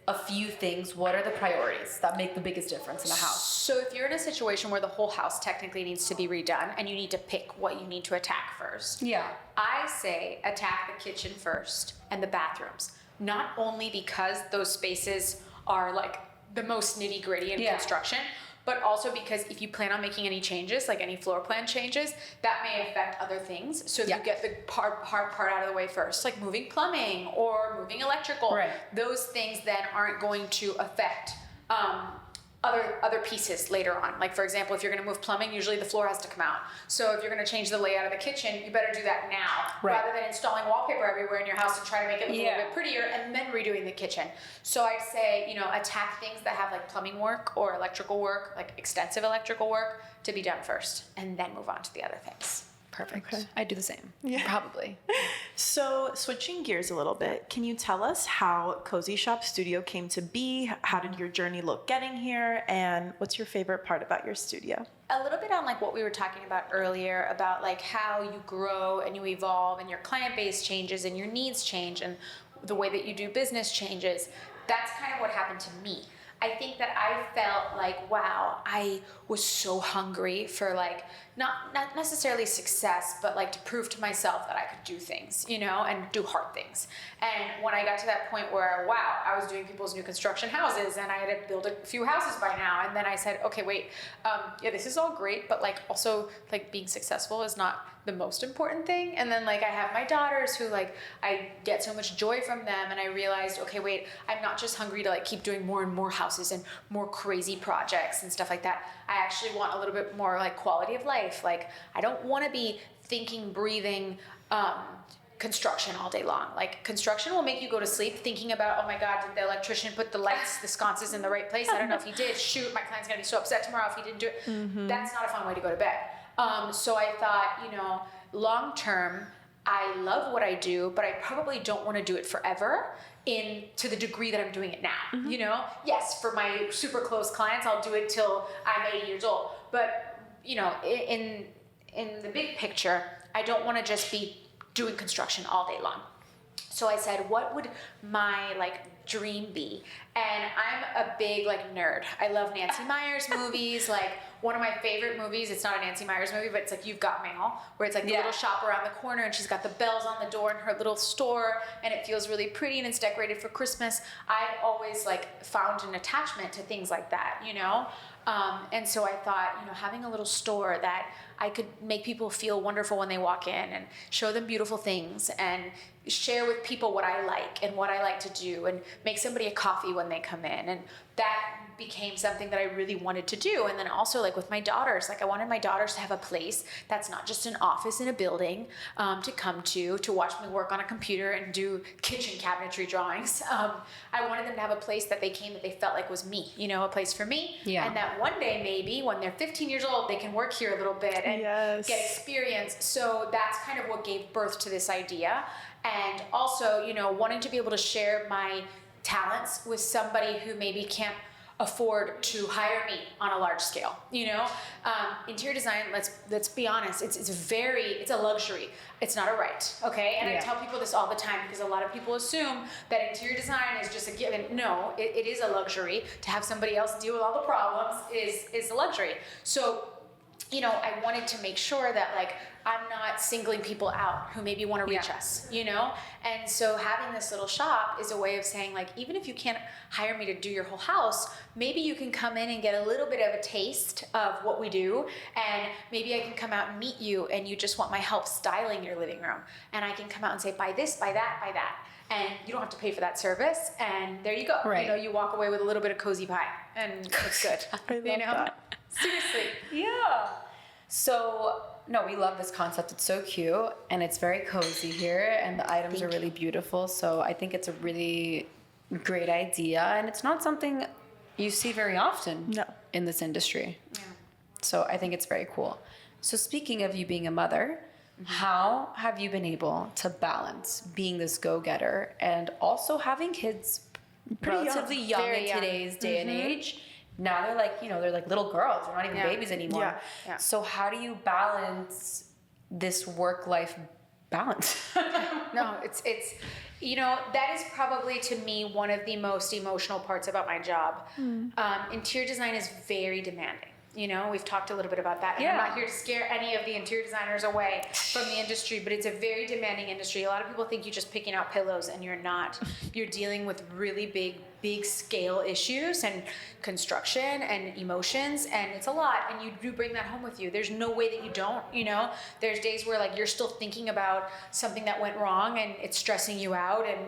S3: a few things, what are the priorities that make the biggest difference in the house?
S2: So if you're in a situation where the whole house technically needs to be redone and you need to pick what you need to attack first, I say attack the kitchen first and the bathrooms. Not only because those spaces are like the most nitty gritty in construction, but also because if you plan on making any changes, like any floor plan changes, that may affect other things. So you get the hard part out of the way first, like moving plumbing or moving electrical.
S3: Right.
S2: Those things then aren't going to affect other pieces later on. Like for example, if you're going to move plumbing, usually the floor has to come out. So if you're going to change the layout of the kitchen, you better do that now, rather than installing wallpaper everywhere in your house to try to make it look a little bit prettier and then redoing the kitchen. So I'd say, you know, attack things that have like plumbing work or electrical work, like extensive electrical work, to be done first, and then move on to the other things.
S3: Perfect.
S1: Okay.
S3: I do the same.
S1: Yeah.
S3: Probably.
S1: So switching gears a little bit, can you tell us how Cozy Shop Studio came to be? How did your journey look getting here? And what's your favorite part about your studio?
S2: A little bit on like what we were talking about earlier about like how you grow and you evolve and your client base changes and your needs change and the way that you do business changes. That's kind of what happened to me. I think that I felt like, wow, I was so hungry for like, not necessarily success, but like to prove to myself that I could do things, you know, and do hard things. And when I got to that point where, wow, I was doing people's new construction houses and I had to build a few houses by now. And then I said, okay, wait, yeah, this is all great, but like also like being successful is not the most important thing. And then like I have my daughters who like, I get so much joy from them. And I realized, okay, wait, I'm not just hungry to like keep doing more and more houses and more crazy projects and stuff like that. I actually want a little bit more like quality of life. Like I don't want to be thinking, breathing, construction all day long. Like construction will make you go to sleep thinking about, oh my God, did the electrician put the lights, the sconces in the right place? I don't know if he did. Shoot, my client's gonna be so upset tomorrow if he didn't do it. Mm-hmm. That's not a fun way to go to bed. So I thought, you know, long term, I love what I do, but I probably don't want to do it forever to the degree that I'm doing it now. Mm-hmm. You know, yes, for my super close clients, I'll do it till I'm 80 years old. But, you know, in the big picture, I don't want to just be doing construction all day long. So I said, what would my like dream be? And I'm a big like nerd. I love Nancy Meyers movies. Like one of my favorite movies, it's not a Nancy Meyers movie, but it's like You've Got Mail, where it's like the little shop around the corner and she's got the bells on the door in her little store and it feels really pretty and it's decorated for Christmas. I've always like found an attachment to things like that, you know? And so I thought, you know, having a little store that I could make people feel wonderful when they walk in and show them beautiful things and share with people what I like and what I like to do and make somebody a coffee when they come in. And that became something that I really wanted to do. And then also like with my daughters, like I wanted my daughters to have a place that's not just an office in a building to come to watch me work on a computer and do kitchen cabinetry drawings. I wanted them to have a place that they came that they felt like was me, you know, a place for me. Yeah. And that one day maybe when they're 15 years old, they can work here a little bit and get experience. So that's kind of what gave birth to this idea. And also, you know, wanting to be able to share my talents with somebody who maybe can't afford to hire me on a large scale. You know, interior design, let's be honest, it's a luxury. It's not a right, okay? And I tell people this all the time because a lot of people assume that interior design is just a given. No, it is a luxury. To have somebody else deal with all the problems is a luxury. So, you know, I wanted to make sure that like I'm not singling people out who maybe want to reach us, you know? And so having this little shop is a way of saying like, even if you can't hire me to do your whole house, maybe you can come in and get a little bit of a taste of what we do. And maybe I can come out and meet you and you just want my help styling your living room. And I can come out and say, buy this, buy that, buy that. And you don't have to pay for that service. And there you go. Right. You know, you walk away with a little bit of cozy pie and it's good.
S1: I love that.
S2: Seriously.
S3: Yeah. So, no, we love this concept. It's so cute and it's very cozy here and the items are really beautiful. So I think it's a really great idea and it's not something you see very often in this industry. Yeah. So I think it's very cool. So speaking of you being a mother, how have you been able to balance being this go-getter and also having kids relatively young in today's day and age? Now they're like, you know, they're like little girls. They're not even babies anymore. Yeah. Yeah. So how do you balance this work-life balance?
S2: No, it's you know, that is probably to me one of the most emotional parts about my job. Interior design is very demanding. You know, we've talked a little bit about that. And I'm not here to scare any of the interior designers away from the industry, but it's a very demanding industry. A lot of people think you're just picking out pillows and you're not. You're dealing with really big big scale issues and construction and emotions, and it's a lot, and you do bring that home with you. There's no way that you don't, you know. There's days where like you're still thinking about something that went wrong and it's stressing you out, and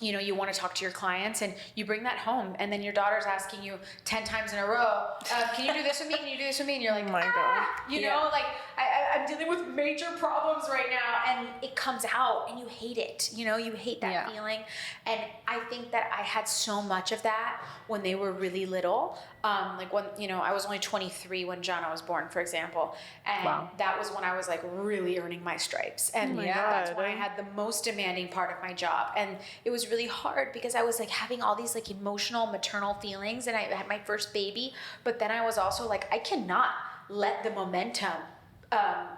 S2: you know, you want to talk to your clients and you bring that home, and then your daughter's asking you 10 times in a row, can you do this with me? Can you do this with me? And you're like,
S1: oh my God.
S2: you know, like I'm dealing with major problems right now, and it comes out and you hate it. You know, you hate that feeling. And I think that I had so much of that when they were really little. Like when, you know, I was only 23 when Jana was born, for example. And that was when I was like really earning my stripes. And that's when I had the most demanding part of my job. And it was really hard because I was like having all these like emotional maternal feelings, and I had my first baby, but then I was also like, I cannot let the momentum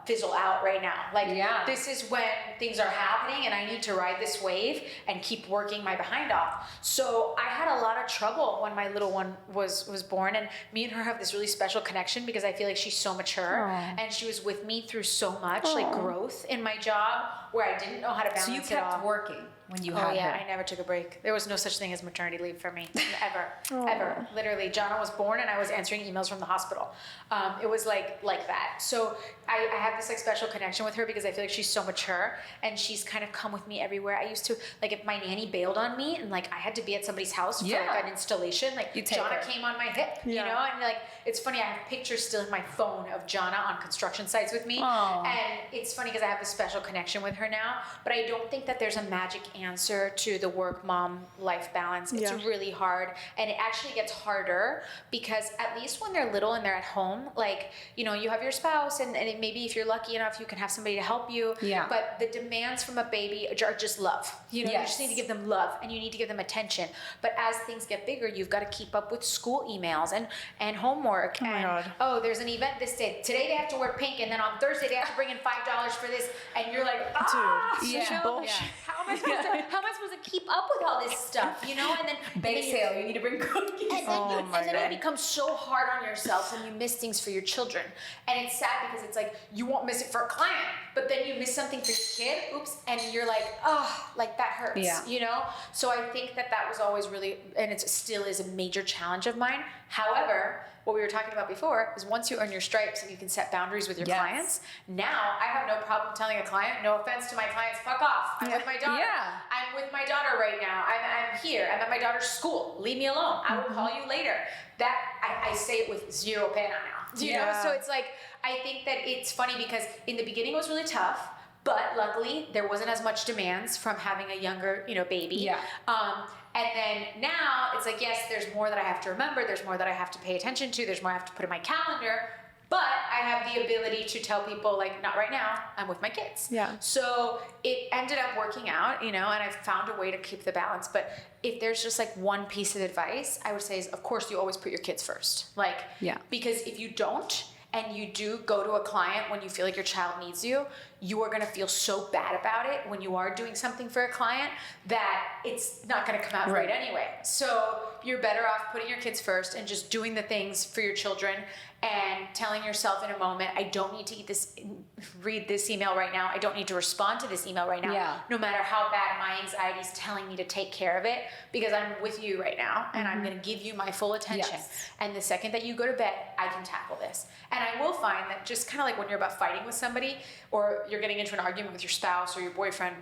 S2: fizzle out right now. Like this is when things are happening and I need to ride this wave and keep working my behind off. So I had a lot of trouble when my little one was born, and me and her have this really special connection because I feel like she's so mature. And she was with me through so much like growth in my job where I didn't know how to balance it all.
S3: So you kept working when you had her.
S2: I never took a break. There was no such thing as maternity leave for me, ever. Literally, Jana was born and I was answering emails from the hospital. It was like that. So I have this like special connection with her because I feel like she's so mature, and she's kind of come with me everywhere. I used to, like, if my nanny bailed on me and like I had to be at somebody's house for like an installation, like Jana came on my hip, you know, and like it's funny, I have pictures still in my phone of Jana on construction sites with me. And it's funny because I have this special connection with her now, but I don't think that there's a magic answer to the work mom life balance. It's really hard, and it actually gets harder because at least when they're little and they're at home, like, you know, you have your spouse and maybe if you're lucky enough you can have somebody to help you, but the demands from a baby are just love, you know. You just need to give them love and you need to give them attention. But as things get bigger, you've got to keep up with school emails and homework, there's an event this day, today they have to wear pink, and then on Thursday they have to bring in $5 for this, and you're like,
S1: dude,
S2: you know,
S1: bullshit.
S2: how am I supposed to keep up with all this stuff, you know? And then
S3: bake sale, you need to bring cookies.
S2: And then it becomes so hard on yourself when you miss things for your children. And it's sad because it's like you won't miss it for a client, but then you miss something for your kid, and you're like, oh, like that hurts, you know? So I think that was always really, and it still is a major challenge of mine. However, what we were talking about before is once you earn your stripes and you can set boundaries with your clients, now I have no problem telling a client, no offense to my clients, fuck off. I'm with my daughter. I'm with my daughter right now. I'm here. I'm at my daughter's school. Leave me alone. I will call you later. That I say it with zero pena now. You know? So it's like, I think that it's funny because in the beginning it was really tough, but luckily there wasn't as much demands from having a younger, you know, baby. And then now it's like, yes, there's more that I have to remember. There's more that I have to pay attention to. There's more I have to put in my calendar. But I have the ability to tell people, like, not right now, I'm with my kids. So it ended up working out, you know, and I found a way to keep the balance. But if there's just like one piece of advice, I would say is, of course, you always put your kids first. Like, because if you don't, and you do go to a client when you feel like your child needs you, you are going to feel so bad about it when you are doing something for a client that it's not going to come out right anyway. So you're better off putting your kids first and just doing the things for your children and telling yourself in a moment, I don't need to read this email right now. I don't need to respond to this email right now. No matter how bad my anxiety is telling me to take care of it, because I'm with you right now and I'm going to give you my full attention. And the second that you go to bed, I can tackle this. And I will find that just kind of like when you're about fighting with somebody or you're getting into an argument with your spouse or your boyfriend,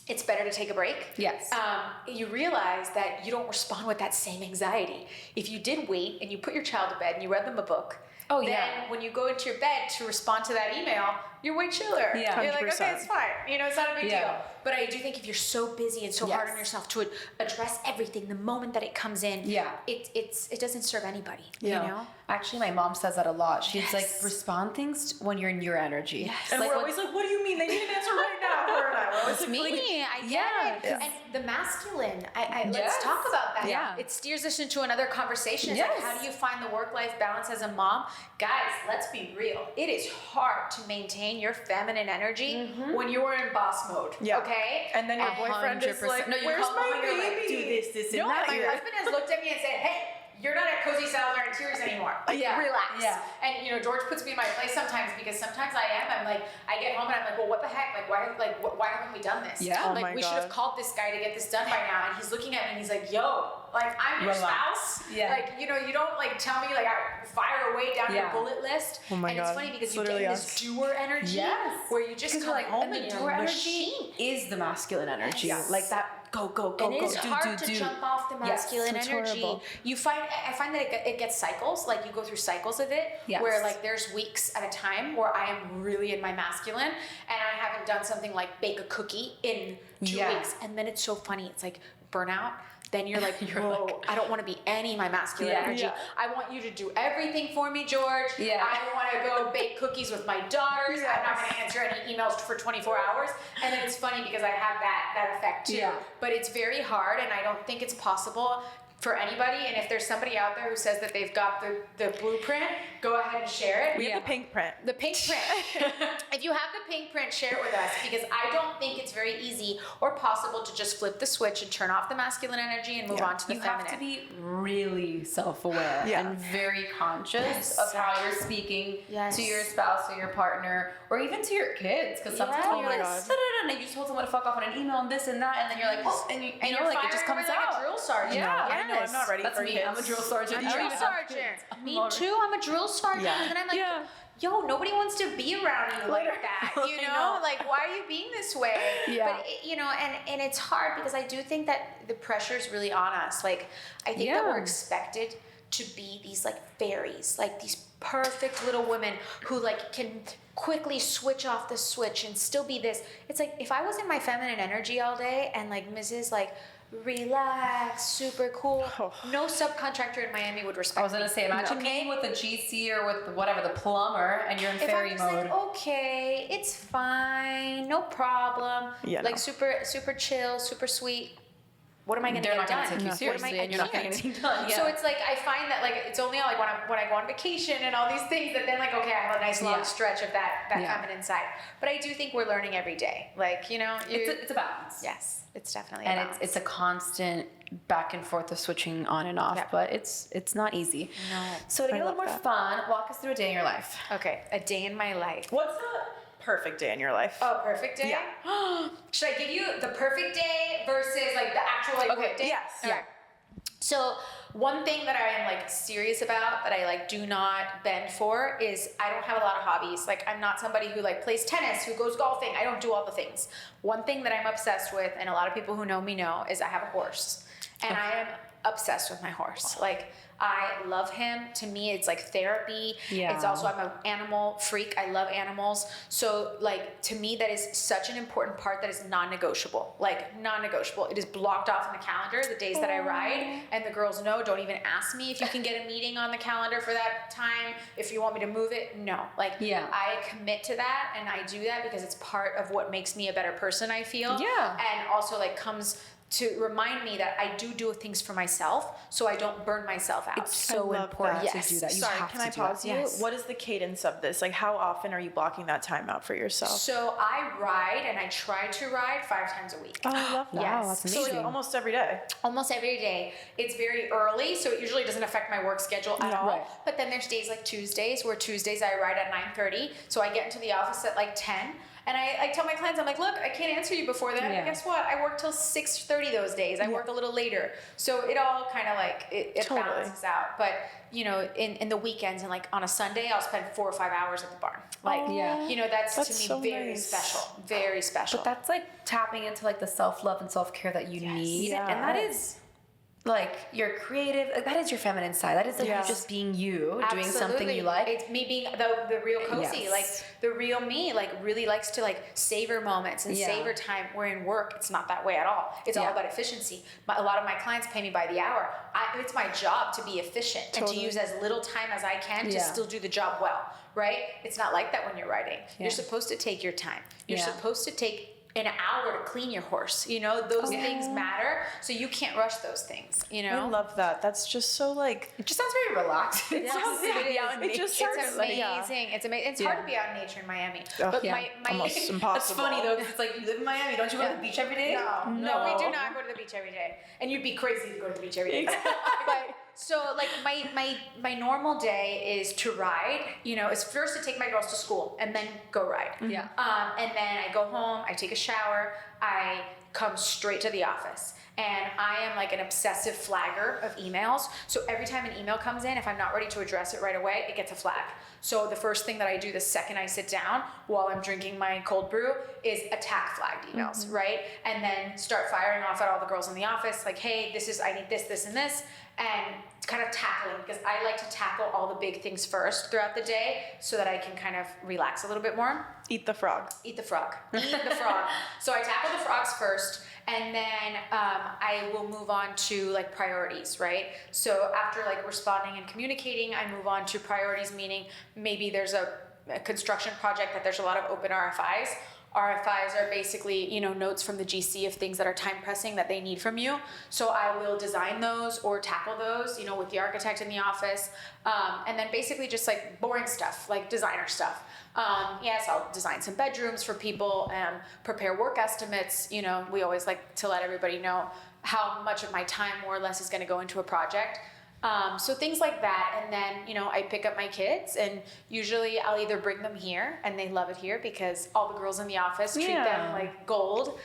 S2: it's better to take a break. You realize that you don't respond with that same anxiety. If you did wait and you put your child to bed and you read them a book, then when you go into your bed to respond to that email, you're way chiller. You're
S1: 100%.
S2: like, okay, it's fine. You know, it's not a big deal. But I do think if you're so busy and so hard on yourself to address everything the moment that it comes in, it doesn't serve anybody. You know?
S3: Actually, my mom says that a lot. She's like, respond things when you're in your energy.
S1: And
S3: like,
S1: we're always like, what do you mean? They need an answer right now. Her and I. We're always
S2: It's me. I get it. And the masculine. Let's talk about that. It steers us into another conversation. It's like, how do you find the work-life balance as a mom? Guys, let's be real. It is hard to maintain your feminine energy when you're in boss mode. Okay?
S1: And then your boyfriend is like, where's my baby?
S3: Like, do this, and that.
S2: My husband has looked at me and said, hey, you're not at Cozy Salazar Interiors anymore. Like, relax. And, you know, George puts me in my place sometimes because sometimes I'm like, I get home and I'm like, well, what the heck? Like, why haven't we done this?
S1: Oh
S2: like, we should have called this guy to get this done by now. And he's looking at me and he's like, yo, Like, I'm your
S3: Relax.
S2: spouse.
S3: Yeah.
S2: Like, you know, you don't like tell me like I fire away down your bullet list.
S1: Oh my
S2: and
S1: God.
S2: it's funny because
S1: It's
S2: you get
S1: literally
S2: this doer energy where you just
S3: Because
S2: come
S3: you're like,
S2: home
S3: and
S2: and
S3: the
S2: you're
S3: doer
S2: a
S3: energy
S2: machine.
S3: is the masculine energy.
S1: Yes.
S3: Like that, go,
S2: And it is hard to jump off the masculine
S1: it's
S2: energy.
S1: horrible.
S2: I find that it gets cycles. Like you go through cycles of it,
S3: Yes.
S2: where like there's weeks at a time where I am really in my masculine, and I haven't done something like bake a cookie in 2 weeks, and then it's so funny. It's like burnout. Then you're like, whoa, I don't want to be any of my masculine energy.
S1: Yeah.
S2: I want you to do everything for me, George.
S3: Yeah.
S2: I want to go bake cookies with my daughters.
S1: Yes.
S2: I'm not going to answer any emails for 24 hours. And then it's funny because I have that effect too.
S3: Yeah.
S2: But it's very hard, and I don't think it's possible for anybody. And if there's somebody out there who says that they've got the blueprint, go ahead and share it.
S1: We have the pink print.
S2: The pink print. If you have the pink print, share it with us, because I don't think it's very easy or possible to just flip the switch and turn off the masculine energy and move on to the
S3: You
S2: feminine.
S3: have to be really self-aware
S1: Yeah.
S3: and very conscious of how you're speaking to your spouse or your partner or even to your kids. Because sometimes
S2: Yeah.
S3: you're
S1: Oh my
S3: like,
S1: God.
S3: and you just told someone to fuck off on an email and this and that, and then you're like, oh, and you
S2: And
S3: know,
S2: you're
S3: like it just
S2: firing
S3: comes
S2: away like
S3: out.
S2: a drill sergeant.
S3: Yeah,
S1: I know, I'm not ready
S3: That's
S1: for
S3: me.
S1: kids.
S3: I'm a drill sergeant.
S2: I'm a
S3: I
S2: drill
S3: have
S2: sergeant.
S3: kids.
S2: Me too. I'm a drill sergeant.
S1: Yeah.
S2: And then I'm like,
S3: Yeah.
S2: yo, nobody wants to be around you like that. You
S1: I
S2: know?
S1: know.
S2: Like, why are you being this way?
S3: Yeah.
S2: But, you know, and it's hard because I do think that the pressure is really on us. Like, I think that we're expected to be these, like, fairies, like these perfect little women who, like, can quickly switch off the switch and still be this. It's like, if I was in my feminine energy all day and, like, Mrs., like, relax, super cool, no subcontractor in Miami would respect me.
S3: I was gonna say, imagine meeting with a GC or with whatever, the plumber, and you're in
S2: If
S3: fairy
S2: I'm just
S3: mode.
S2: like, okay, it's fine, no problem,
S1: Yeah,
S2: like
S1: no.
S2: super chill, super sweet. What am I gonna
S3: They're
S2: get
S3: not
S2: done?
S3: gonna take you
S2: What am
S3: seriously,
S2: I
S3: and you're not getting
S2: can't.
S3: anything done. Yeah.
S2: So it's like I find that like it's only like when I go on vacation and all these things that then like okay I have a nice long stretch of that feminine side. But I do think we're learning every day. Like you know,
S3: it's a balance.
S2: yes, it's definitely
S3: And
S2: a balance.
S3: it's a constant back and forth of switching on and off, but it's not easy.
S2: No.
S3: So to get a
S1: love
S3: little more
S1: that.
S3: fun, walk us through a day in your life.
S2: Okay, a day in my life.
S1: What's the perfect day in your life?
S2: Oh, perfect day?
S1: Yeah.
S2: Should I give you the perfect day versus like the actual like work day?
S1: yes.
S2: Okay. So one thing that I am like serious about that I like do not bend for is I don't have a lot of hobbies. Like I'm not somebody who like plays tennis, who goes golfing. I don't do all the things. One thing that I'm obsessed with, and a lot of people who know me know, is I have a horse. And I am obsessed with my horse. Like I love him. To me, it's like therapy.
S3: Yeah.
S2: It's also, I'm an animal freak. I love animals. So like, to me, that is such an important part that is non-negotiable. Like non-negotiable. It is blocked off in the calendar, the days that I ride. And the girls know, don't even ask me if you can get a meeting on the calendar for that time. If you want me to move it, no. Like I commit to that and I do that because it's part of what makes me a better person, I feel.
S3: Yeah.
S2: And also like comes to remind me that I do things for myself so I don't burn myself out.
S3: It's so important to do that. You
S1: Sorry,
S3: have
S1: can
S3: to
S1: I
S3: do
S1: pause
S3: that.
S1: you?
S2: Yes.
S1: What is the cadence of this? Like, how often are you blocking that time out for yourself?
S2: So I ride, and I try to ride 5 times a week.
S1: Oh, I love that.
S3: Wow, that's
S1: So
S3: amazing.
S1: like almost every day.
S2: Almost every day. It's very early, so it usually doesn't affect my work schedule at all.
S3: Right.
S2: But then there's days like Tuesdays, where Tuesdays I ride at 9:30, so I get into the office at like 10. And I tell my clients, I'm like, look, I can't answer you before that.
S3: Yeah.
S2: Guess what? I work till 6:30 those days. I work a little later. So it all kind of like, it
S1: Totally.
S2: balances out. But, you know, in the weekends and like on a Sunday, I'll spend 4 or 5 hours at the barn. Like, you know, that's to me
S1: so
S2: very
S1: nice.
S2: special. Very special.
S3: But that's like tapping into like the self-love and self-care that you need.
S1: Yes.
S3: And that is like your creative, that is your feminine side. That is like you just being you, doing something you like.
S2: It's me being the real Cozy,
S3: Yes.
S2: like the real me, like really likes to like savor moments and savor time. Where in work, it's not that way at all. It's all about efficiency. A lot of my clients pay me by the hour. It's my job to be efficient and to use as little time as I can to still do the job well, right? It's not like that when you're writing. You're supposed to take your time. You're supposed to take an hour to clean your horse. You know, those things matter. So you can't rush those things, you know?
S1: I love that. That's just so like.
S3: It just sounds very relaxed. It sounds
S1: It just sounds
S2: It's amazing. It's amazing. It's hard to be out in nature in Miami. But my
S1: almost impossible.
S3: That's funny though, because it's like you live in Miami. Don't you go to the beach every day?
S2: No, we do not go to the beach every day. And you'd be crazy to go to the beach every day. But so like my normal day is to ride, you know, is first to take my girls to school and then go ride.
S3: Yeah.
S2: And then I go home, I take a shower, I come straight to the office. And I am like an obsessive flagger of emails. So every time an email comes in, if I'm not ready to address it right away, it gets a flag. So the first thing that I do the second I sit down while I'm drinking my cold brew is attack flagged emails, right? And then start firing off at all the girls in the office, like, hey, I need this, this, and this. And kind of tackling, because I like to tackle all the big things first throughout the day so that I can kind of relax a little bit more.
S1: Eat the frog.
S2: Eat the frog. Eat the frog. So I tackle the frogs first, and then I will move on to like priorities, right? So after like responding and communicating, I move on to priorities, meaning maybe there's a construction project that there's a lot of open RFIs. RFIs are basically, you know, notes from the GC of things that are time pressing that they need from you. So I will design those or tackle those, you know, with the architect in the office. And then basically just like boring stuff, like designer stuff. Yes, I'll design some bedrooms for people and prepare work estimates. You know, we always like to let everybody know how much of my time more or less is going to go into a project. So things like that. And then, you know, I pick up my kids, and usually I'll either bring them here, and they love it here because all the girls in the office treat them like gold.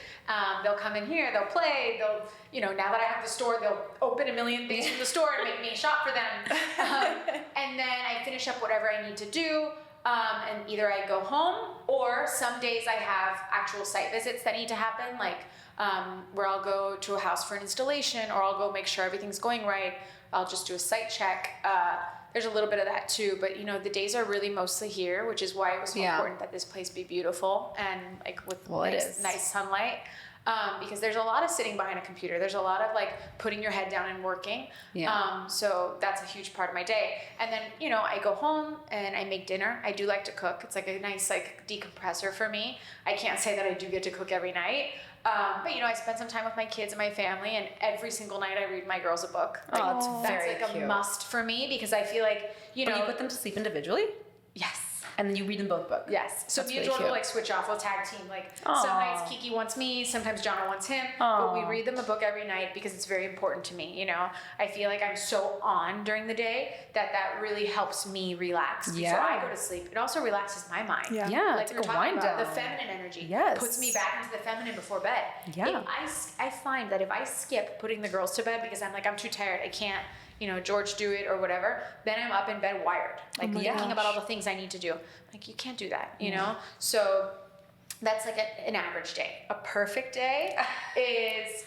S2: They'll come in here, they'll play, they'll, you know, now that I have the store, they'll open a million things from the store and make me shop for them. And then I finish up whatever I need to do. And either I go home, or some days I have actual site visits that need to happen, like where I'll go to a house for an installation, or I'll go make sure everything's going right. I'll just do a site check. There's a little bit of that too, but you know, the days are really mostly here, which is why it was so important that this place be beautiful and like with nice sunlight. Because there's a lot of sitting behind a computer. There's a lot of like putting your head down and working. So that's a huge part of my day. And then, you know, I go home and I make dinner. I do like to cook. It's like a nice like decompressor for me. I can't say that I do get to cook every night. But you know, I spend some time with my kids and my family, and every single night I read my girls a book. Like,
S3: that's very
S2: like
S3: cute.
S2: A must for me, because I feel like, you know.
S3: But you put them to sleep individually?
S2: Yes.
S3: And then you read them both books?
S2: Yes. So
S3: That's
S2: me and
S3: really
S2: Jordan will
S3: cute.
S2: like switch off. We'll tag team. Like some nights Kiki wants me, sometimes Jonna wants him. But we read them a book every night because it's very important to me. You know, I feel like I'm so on during the day that really helps me relax before I go to sleep. It also relaxes my mind.
S3: Yeah,
S2: Like
S3: it's
S2: we were
S3: like a
S2: talking
S3: wind
S2: about
S3: down.
S2: the feminine energy.
S3: Yes.
S2: Puts me back into the feminine before bed.
S3: Yeah.
S2: I find that if I skip putting the girls to bed because I'm like, I'm too tired, I can't, you know, George do it or whatever, then I'm up in bed wired, like thinking about all the things I need to do. Like, you can't do that, you know? So that's like an average day. A perfect day is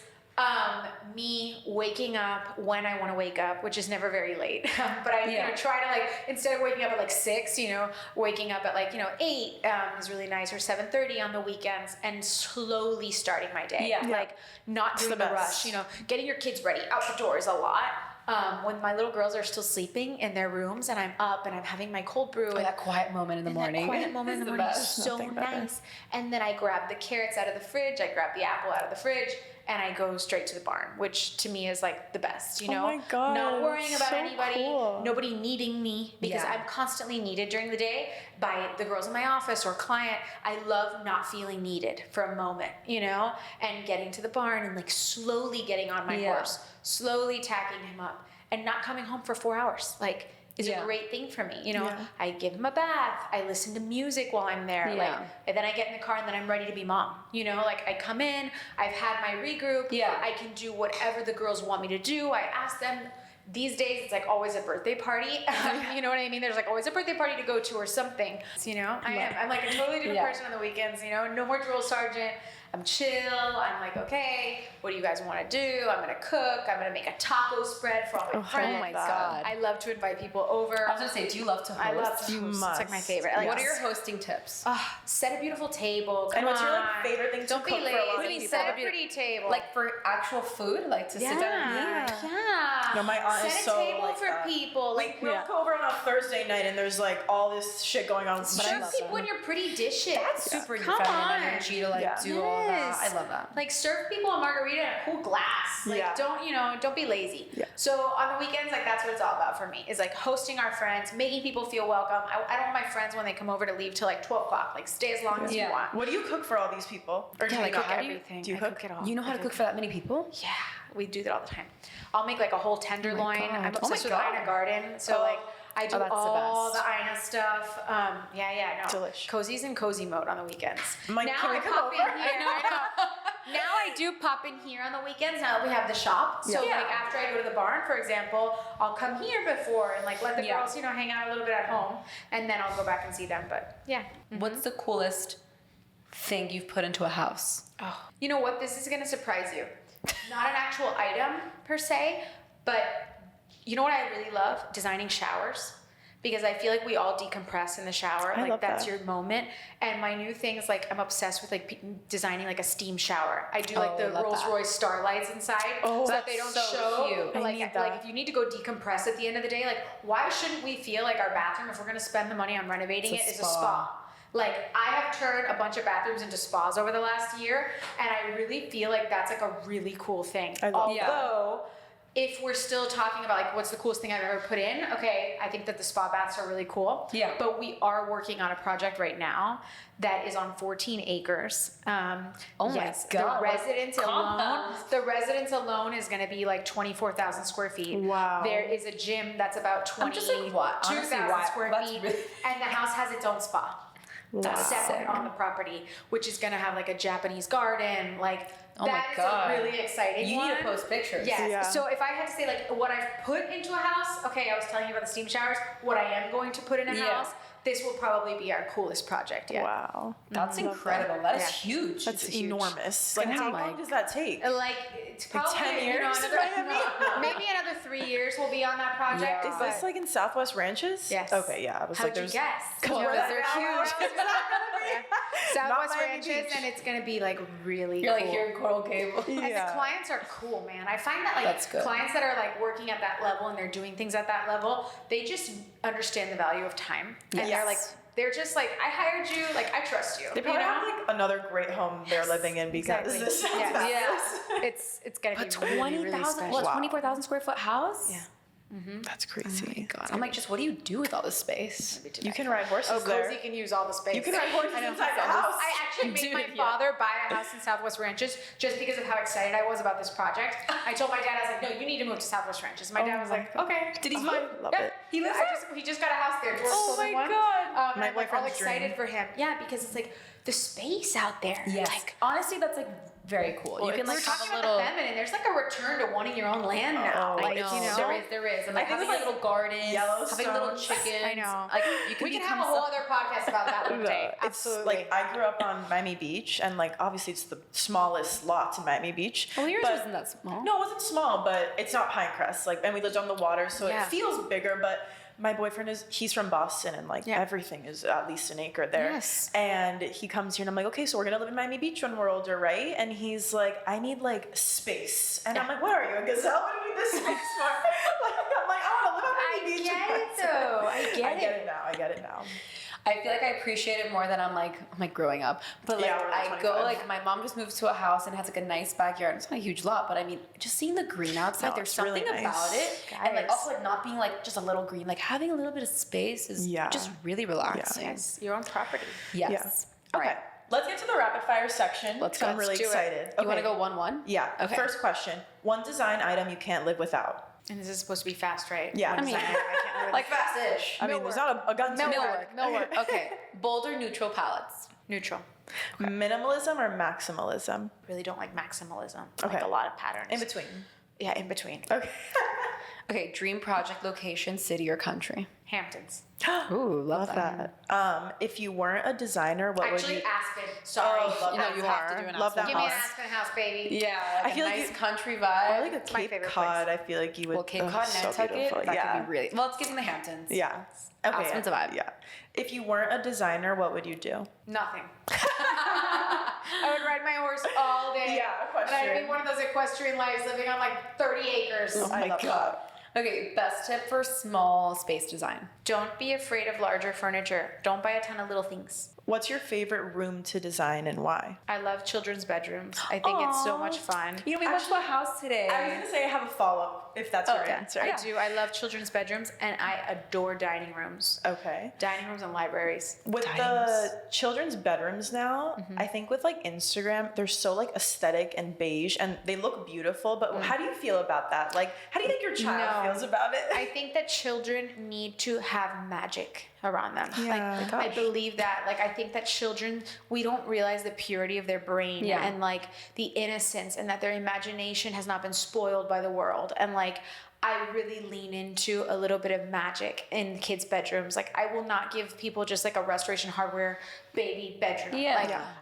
S2: me waking up when I want to wake up, which is never very late. But I you know, try to like, instead of waking up at like 6, you know, waking up at like, you know, 8 is really nice, or 7:30 on the weekends, and slowly starting my day. Like not doing the rush, you know, getting your kids ready out the door is a lot. When my little girls are still sleeping in their rooms and I'm up and I'm having my cold brew.
S3: And that quiet moment in the morning.
S2: That quiet moment in the morning is so nice. And then I grab the carrots out of the fridge, I grab the apple out of the fridge, and I go straight to the barn, which to me is like the best, you know?
S1: Oh my God,
S2: not worrying about
S1: so
S2: anybody,
S1: cool.
S2: Nobody needing me, because I'm constantly needed during the day by the girls in my office or client. I love not feeling needed for a moment, you know? And getting to the barn and like slowly getting on my horse, slowly tacking him up, and not coming home for 4 hours. Like, is a great thing for me, you know. I give him a bath, I listen to music while I'm there, like, and then I get in the car and then I'm ready to be mom, you know. Like, I come in, I've had my regroup, I can do whatever the girls want me to do. I ask them. These days it's like always a birthday party. You know what I mean? There's like always a birthday party to go to or something, you know. I'm like a totally different person on the weekends, you know. No more drill sergeant. I'm chill. I'm like, okay, what do you guys want to do? I'm going to cook. I'm going to make a taco spread for all my friends.
S3: Oh my God.
S2: I love to invite people over.
S3: I was going to say, do you love to host?
S2: I love to host. It's like my favorite. Like,
S3: what are your hosting tips?
S2: Set a beautiful table. Come
S1: And what's your
S2: on.
S1: like favorite thing to
S2: Don't
S1: cook
S2: be
S1: for a lot of
S2: lazy.
S1: people?
S2: Set a pretty table.
S3: Like for actual food? Like to sit down and eat?
S2: Yeah.
S1: No, my aunt is so
S2: Set a table
S1: like
S2: for
S1: that.
S2: people. Like,
S1: We'll go over on a Thursday night and there's like all this shit going on. But I
S2: serve
S1: love
S2: people in your pretty dishes.
S3: That's super
S2: Come
S3: feminine
S2: on.
S3: energy to like do all that. I love that.
S2: Like, serve people a margarita in a cool glass. Like, don't be lazy. So on the weekends, like, that's what it's all about for me, is like hosting our friends, making people feel welcome. I don't want my friends when they come over to leave till like 12 o'clock. Like, stay as long as you want.
S1: What do you cook for all these people? Or do you
S2: I
S1: cook
S2: cook everything.
S1: Do you
S2: I
S1: cook?
S2: cook it all.
S3: You know how to cook for that many people?
S2: Yeah, we do that all the time. I'll make like a whole tenderloin.
S3: God.
S2: I'm
S3: Oh my
S2: obsessed with
S3: God.
S2: Ina Garden. So like, I do
S3: that's the
S2: all
S3: best.
S2: the Ina stuff. No.
S1: Delish.
S2: Cozy's in cozy mode on the weekends.
S1: Mike,
S2: now
S1: can we
S2: I
S1: come
S2: pop
S1: over?
S2: in here. I know. Now I do pop in here on the weekends. Now that we have the shop, so
S3: Yeah.
S2: like after I go to the barn, for example, I'll come here before and like let the girls, hang out a little bit at home, and then I'll go back and see them. But yeah.
S3: What's the coolest thing you've put into a house?
S2: Oh, you know what? This is gonna surprise you. Not an actual item per se, but you know what I really love? Designing showers. Because I feel like we all decompress in the shower.
S1: I
S2: Like
S1: love
S2: that's
S1: that.
S2: your moment. And my new thing is like I'm obsessed with like designing like a steam shower. I do like
S3: Oh,
S2: the
S3: love
S2: Rolls
S3: that.
S2: Royce starlights inside,
S1: Oh,
S2: so that they don't
S3: so
S2: show.
S3: cute.
S2: But,
S1: I need
S2: like
S1: that.
S2: if you need to go decompress at the end of the day, like why shouldn't we feel like our bathroom, if we're gonna spend the money on renovating
S3: It's a
S2: it, is a
S3: spa.
S2: spa? Like I have turned a bunch of bathrooms into spas over the last year, and I really feel like that's like a really cool thing.
S1: I love
S3: that.
S2: Although, if we're still talking about like what's the coolest thing I've ever put in, okay, I think that the spa baths are really cool.
S3: Yeah.
S2: But we are working on a project right now that is on 14 acres.
S3: Oh my
S2: yes,
S3: God,
S2: The
S3: what
S2: residence
S3: compound.
S2: alone is going to be like 24,000 square feet.
S1: Wow.
S2: There is a gym that's about
S3: I'm just like, what? Honestly,
S2: 22,000
S3: why?
S2: square
S3: That's
S2: feet,
S3: really-
S2: and the house has its own spa.
S1: Wow.
S2: Separate on the property, which is going to have like a Japanese garden, like.
S3: Oh my
S2: That is
S3: God.
S2: a really exciting
S3: You
S2: one.
S3: need to post pictures.
S2: Yes.
S1: Yeah.
S2: So if I had to say like what I've put into a house, okay, I was telling you about the steam showers. What I am going to put in a
S3: Yeah.
S2: house, this will probably be our coolest project yet.
S1: Wow.
S3: That's
S1: Love
S3: incredible.
S1: that.
S3: That is
S2: Yeah.
S3: huge.
S1: That's
S2: It's huge.
S1: enormous.
S2: It's
S1: Like,
S2: gonna
S1: how
S2: take,
S1: long
S2: like-
S1: does that take?
S2: Like it's probably
S1: 10 years,
S2: another, maybe another 3 years will be on that project.
S3: Yeah.
S1: Is
S2: but
S1: this like in Southwest Ranches?
S2: Yes.
S1: Okay, yeah. I was
S2: How'd
S1: like,
S2: you
S1: there's.
S2: guess?
S1: Because
S3: Well, they're huge.
S2: Southwest
S1: Miami
S2: Ranches,
S1: Beach.
S2: and it's gonna be like really
S3: You're
S2: cool.
S3: like here in Coral Gables.
S2: And
S1: Yeah.
S2: the clients are cool, man. I find that like
S3: That's good.
S2: clients that are like working at that level and they're doing things at that level, they just understand the value of time. And
S3: Yes.
S2: they're just like, I hired you, like I trust you.
S1: They probably
S2: you know?
S1: have like another great home they're living in because
S2: Exactly.
S1: this sounds
S2: Yes.
S1: fabulous.
S2: It's gonna
S3: But
S2: be really, really
S3: 20,000,
S2: special.
S3: what,
S1: Wow.
S3: 24,000 square foot house?
S2: Yeah.
S1: That's
S3: Oh my
S1: crazy.
S3: God. I'm like, just what do you do with all this space?
S1: You can ride horses
S2: Oh,
S1: there.
S2: Cozy can use all the space.
S1: You can ride horses
S2: I know.
S1: inside the house.
S2: I actually made
S3: Dude,
S2: my
S3: yeah.
S2: father buy a house in Southwest Ranches just because of how excited I was about this project. I told my dad, I was like, no, you need to move to Southwest Ranches. My dad was
S1: my
S2: like,
S1: God.
S2: okay.
S3: Did he
S2: it's
S3: move?
S2: fine.
S1: Love
S2: Yeah.
S1: it.
S3: He lives
S2: He just got a house there. George
S3: Oh
S2: sold him
S3: my
S2: one.
S3: God.
S2: And
S1: My
S2: I'm like all
S1: boyfriend's
S2: excited
S1: dream.
S2: for him. Yeah, because it's like the space out there.
S3: Yes.
S2: Like,
S3: Honestly, that's like very cool. You can
S2: we're
S3: like have
S2: talking
S3: a
S2: about
S3: little.
S2: the feminine. There's like a return to wanting your own land now.
S1: Oh,
S2: like,
S3: I know.
S2: you know.
S3: There is. And like
S1: I think
S3: having
S1: it's
S3: a little garden,
S1: Yellowstone.
S3: having little chickens.
S2: I know.
S3: Like you can
S2: We can
S3: become
S2: have a whole
S3: some-
S2: other podcast about that one day.
S1: It's
S2: Absolutely.
S1: like I grew up on Miami Beach, and like obviously it's the smallest lots in Miami Beach.
S3: Well, yours
S1: but-
S3: wasn't that small.
S1: No, it wasn't small, but it's not Pinecrest. Like, and we lived on the water, so
S2: Yeah.
S1: it feels bigger. But my boyfriend he's from Boston, and like
S2: Yeah.
S1: everything is at least an acre there.
S2: Yes.
S1: And he comes here, and I'm like, okay, so we're gonna live in Miami Beach when we're older, right? And he's like, I need like space, and I'm like, what are you, a gazelle? What do you need this space for? Like, I'm like, I want to live on
S2: I
S1: Miami Beach.
S2: get it though. I get it.
S1: it now. I get it now.
S3: I feel like I appreciate it more than I'm like growing up. But like
S1: Yeah, we're like
S3: I go
S1: 25.
S3: like my mom just moved to a house and has like a nice backyard. It's not a huge lot, but I mean just seeing the green outside,
S1: No,
S3: there's
S1: it's really
S3: something
S1: nice.
S3: about it. And like
S2: Guys.
S3: also like not being like just a little green, like having a little bit of space is
S1: Yeah.
S3: just really relaxing.
S2: Yes, your own property.
S3: Yes.
S1: Yeah.
S3: All
S1: Okay.
S3: right.
S1: Let's get to the rapid fire section.
S3: Let's
S1: So
S3: go.
S1: I'm really
S2: Let's do it.
S1: excited.
S3: You want to
S1: Okay.
S3: go 1-1?
S1: Yeah.
S3: Okay.
S1: First question: one design item you can't live without.
S2: And this is supposed to be fast, right?
S1: Yeah.
S2: One
S1: I mean,
S2: designer, I can't remember
S3: Like fast-ish.
S1: I mean, there's not a gun to it.
S2: Millwork.
S3: Okay. Bold or neutral palettes?
S2: Neutral.
S1: Minimalism or maximalism?
S2: Really don't like maximalism. I
S1: Okay.
S2: like a lot of patterns.
S1: In between.
S2: Yeah, in between.
S1: Okay.
S3: Okay, dream project location, city or country?
S2: Hamptons.
S3: Ooh,
S1: Love that. If you weren't a designer, what
S2: Actually,
S1: would you?
S2: Aspen. Sorry.
S1: Oh, love
S3: You know,
S1: that
S3: you have to
S1: car.
S3: do an
S1: Love
S3: Aspen
S1: that
S2: Give me an
S1: house.
S2: Aspen house, baby.
S3: Yeah,
S1: I
S3: like
S1: feel
S3: a
S1: like
S3: nice
S1: you-
S3: country
S1: Or
S3: vibe.
S1: like a
S2: It's my
S1: Cape
S2: favorite
S1: Cod. I feel like you would.
S3: Well, Cape
S1: oh,
S3: Cod,
S1: so
S3: Nantucket,
S1: beautiful.
S3: that
S1: Yeah.
S3: could be really. Well, let's give them the Hamptons.
S1: Yeah. Okay.
S3: Aspen's a vibe.
S1: Yeah. If you weren't a designer, what would you do?
S2: Nothing. I would ride my horse all day.
S1: Yeah,
S2: And I'd
S1: equestrian.
S2: be one of those equestrian lives living on like 30 acres.
S1: Oh my
S3: love
S1: God.
S3: Okay, best tip for small space design.
S2: Don't be afraid of larger furniture. Don't buy a ton of little things.
S1: What's your favorite room to design and why?
S2: I love children's bedrooms. I think it's so
S3: Aw.
S2: much fun.
S3: You know, we went to a house today.
S1: I was gonna say I have a follow up if that's your
S3: Okay.
S1: answer.
S2: I do. I love children's bedrooms and I adore dining rooms.
S1: Okay.
S2: Dining rooms and libraries.
S1: With the children's bedrooms now, I think with like Instagram, they're so like aesthetic and beige and they look beautiful, but how do you feel about that? Like, how do you think your child
S2: No.
S1: feels about it?
S2: I think that children need to have magic around them.
S1: Yeah.
S2: Like, I believe that. Like, I think that children, we don't realize the purity of their brain and like the innocence, and that their imagination has not been spoiled by the world. And like, I really lean into a little bit of magic in kids' bedrooms. Like, I will not give people just like a Restoration Hardware baby bedroom.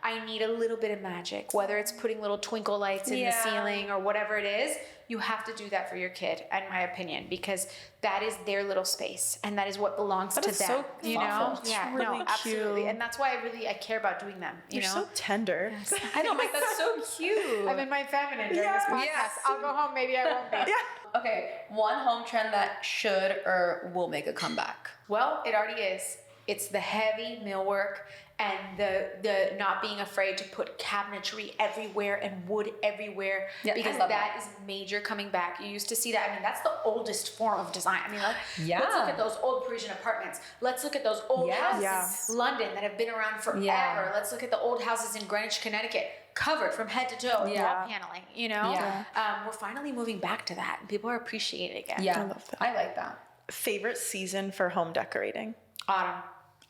S2: I need a little bit of magic, whether it's putting little twinkle lights in the ceiling or whatever it is. You have to do that for your kid, in my opinion, because that is their little space, and that is what belongs to them.
S1: So
S2: you know,
S1: really
S2: absolutely,
S1: cute.
S2: and that's why I care about doing them.
S1: You're
S2: know,
S1: so tender.
S3: I know, like that's so cute.
S2: I'm in my feminine during this podcast.
S3: Yes.
S2: I'll go home. Maybe I won't be.
S3: Okay, one home trend that should or will make a comeback.
S2: Well, it already is. It's the heavy millwork and the not being afraid to put cabinetry everywhere and wood everywhere, because that is major coming back. You used to see that. I mean, that's the oldest form of design. I mean, let's look at those old Parisian apartments. Let's look at those old houses in London that have been around forever. Yeah. Let's look at the old houses in Greenwich, Connecticut, covered from head to toe, wall paneling, you know? Yeah. We're finally moving back to that, and people are appreciating it again.
S3: Yeah, I love that. I like that.
S1: Favorite season for home decorating?
S2: Autumn.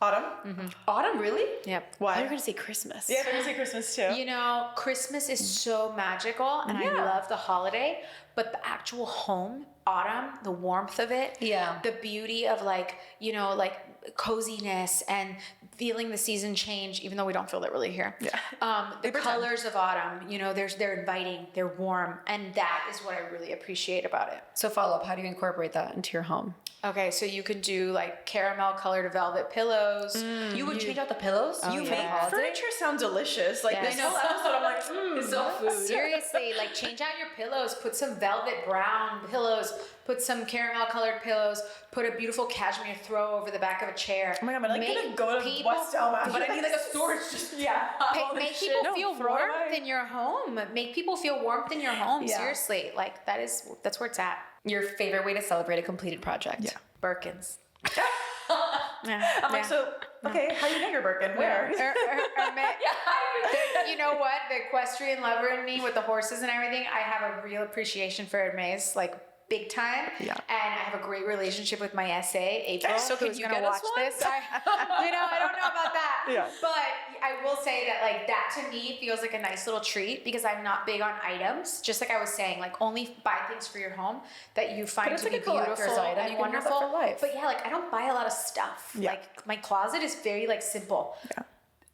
S1: Autumn?
S3: Mm-hmm. Autumn, really?
S2: Yep.
S1: Why?
S3: You're going to say Christmas.
S1: Yeah, they're going to say Christmas too.
S2: You know, Christmas is so magical, and I love the holiday, but the actual home, autumn, the warmth of it, the beauty of like, you know, like coziness and feeling the season change, even though we don't feel that really here. The colors of autumn, you know, they're inviting, they're warm, and that is what I really appreciate about it.
S3: So follow up, how do you incorporate that into your home?
S2: Okay, so you can do like caramel colored velvet pillows.
S3: You would change out the pillows?
S1: You make furniture sound delicious. Like this whole episode, I'm like, it's all food.
S2: Seriously, like change out your pillows. Put some velvet brown pillows. Put some caramel colored pillows. Put a beautiful cashmere throw over the back of a chair.
S1: Oh my god, I'm like gonna go to West Elm,
S3: but I need like a storage. Just
S2: make people feel warmth in your home. Make people feel warmth in your home. Seriously, like that's where it's at.
S3: Your favorite way to celebrate a completed project?
S1: Yeah.
S2: Birkins.
S1: I'm like, so, okay, how do you get your Birkin? Where?
S2: You know what? The equestrian lover in me with the horses and everything, I have a real appreciation for Hermes, like big time. Yeah. And I have a great relationship with my SA, April.
S3: So could you get
S2: watch this? I don't know about that.
S1: Yeah.
S2: But I will say that like that to me feels like a nice little treat, because I'm not big on items. Just like I was saying, like only buy things for your home that you find to be beautiful and wonderful.
S3: For life.
S2: But yeah, like I don't buy a lot of stuff. Yeah. Like my closet is very like simple. Yeah.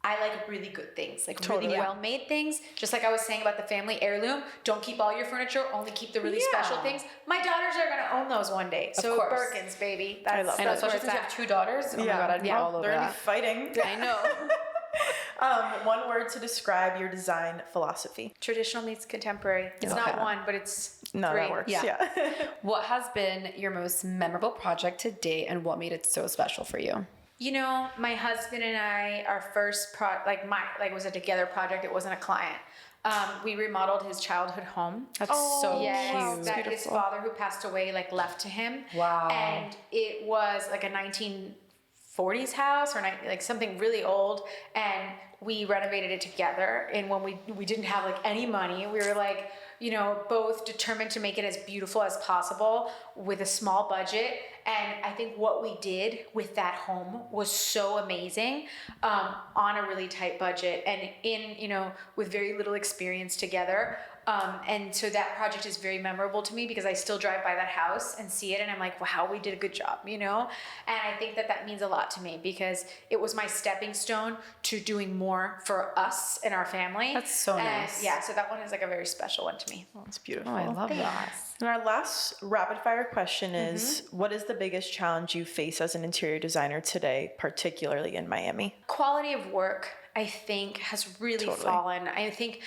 S2: I like really good things, like really well-made things. Just like I was saying about the family heirloom, don't keep all your furniture, only keep the really special things. My daughters are going to own those one day. So Birkins, baby.
S1: I love that.
S3: Especially since you have 2 daughters. Oh my God, I'd be all over
S1: they're
S3: that.
S1: Gonna be fighting.
S2: I know.
S1: One word to describe your design philosophy.
S2: Traditional meets contemporary. It's not one, but it's
S1: no,
S2: three.
S1: That works. Yeah.
S3: What has been your most memorable project to date, and what made it so special for you?
S2: You know, my husband and I, our first was a together project. It wasn't a client. We remodeled his childhood home.
S3: That's so
S2: cute. That his father, who passed away, like left to him.
S3: Wow.
S2: And it was like a 1940s house or like something really old, and we renovated it together. And when we didn't have like any money, we were like, you know, both determined to make it as beautiful as possible with a small budget. And I think what we did with that home was so amazing, on a really tight budget and with very little experience together. And so that project is very memorable to me, because I still drive by that house and see it, and I'm like, wow, we did a good job, you know? And I think that means a lot to me, because it was my stepping stone to doing more for us and our family.
S3: That's so nice.
S2: Yeah, so that one is like a very special one to me.
S1: Oh, it's beautiful.
S3: Oh, I love that.
S1: And our last rapid fire question is, what is the biggest challenge you face as an interior designer today, particularly in Miami?
S2: Quality of work, I think, has really fallen. I think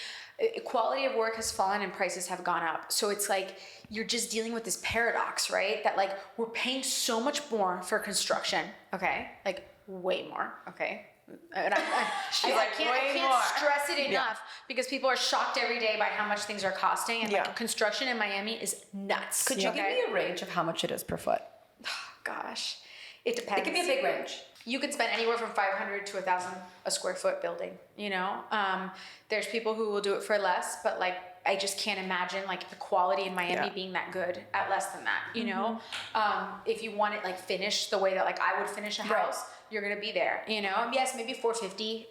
S2: quality of work has fallen and prices have gone up. So it's like you're just dealing with this paradox, right? That like we're paying so much more for construction, okay? Like way more, okay? And I can't stress it enough, because people are shocked every day by how much things are costing, and like construction in Miami is nuts.
S3: Could you give me a range of how much it is per foot?
S2: Gosh, it depends.
S3: It could be a big range.
S2: You could spend anywhere from $500 to $1,000 a square foot building, you know? There's people who will do it for less, but like, I just can't imagine like the quality in Miami being that good at less than that, you know? If you want it like finished the way that like I would finish a house, you're gonna be there, you know? And yes, maybe $450.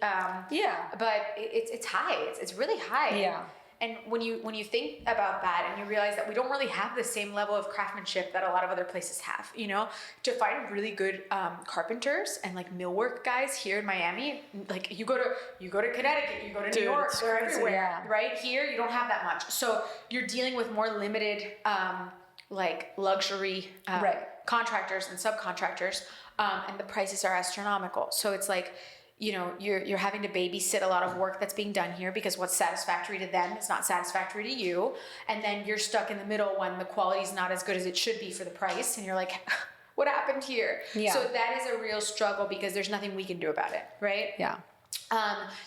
S2: But it's high. It's really high.
S3: Yeah.
S2: And when you think about that and you realize that we don't really have the same level of craftsmanship that a lot of other places have, you know, to find really good carpenters and like millwork guys here in Miami, like you go to Connecticut, you go to New York, they're everywhere, right? Here you don't have that much, so you're dealing with more limited like luxury contractors and subcontractors, and the prices are astronomical. So it's like, you know, you're having to babysit a lot of work that's being done here because what's satisfactory to them is not satisfactory to you. And then you're stuck in the middle when the quality is not as good as it should be for the price. And you're like, what happened here? Yeah. So that is a real struggle because there's nothing we can do about it, right?
S3: Yeah.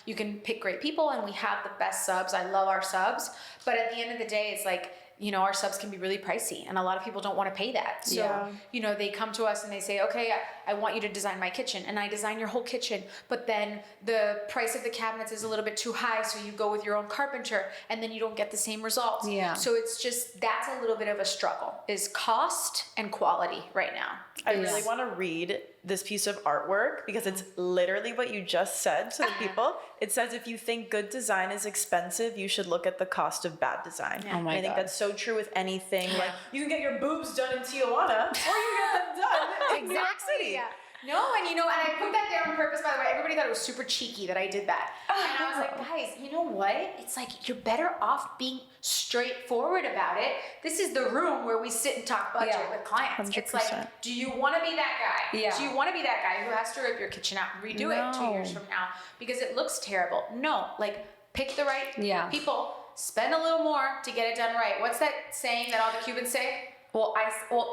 S2: You can pick great people and we have the best subs. I love our subs. But at the end of the day, it's like, you know, our subs can be really pricey and a lot of people don't want to pay that. So, you know, they come to us and they say, okay, I want you to design my kitchen, and I design your whole kitchen, but then the price of the cabinets is a little bit too high. So you go with your own carpenter and then you don't get the same results. Yeah. So it's just, that's a little bit of a struggle, is cost and quality right now.
S1: I really want to read this piece of artwork because it's literally what you just said to the people. It says, if you think good design is expensive, you should look at the cost of bad design.
S3: Oh my
S1: I think that's so true with anything. Like, you can get your boobs done in Tijuana or you get them done in New York City.
S2: Yeah. No, and you know, and I put that there on purpose, by the way. Everybody thought it was super cheeky that I did that. And I was like, guys, you know what? It's like, you're better off being straightforward about it. This is the room where we sit and talk budget with clients. 100%. It's like, do you want to be that guy? Yeah. Do you want to be that guy who has to rip your kitchen out and redo it 2 years from now because it looks terrible? No, like, pick the right people, spend a little more to get it done right. What's that saying that all the Cubans say?
S3: Well,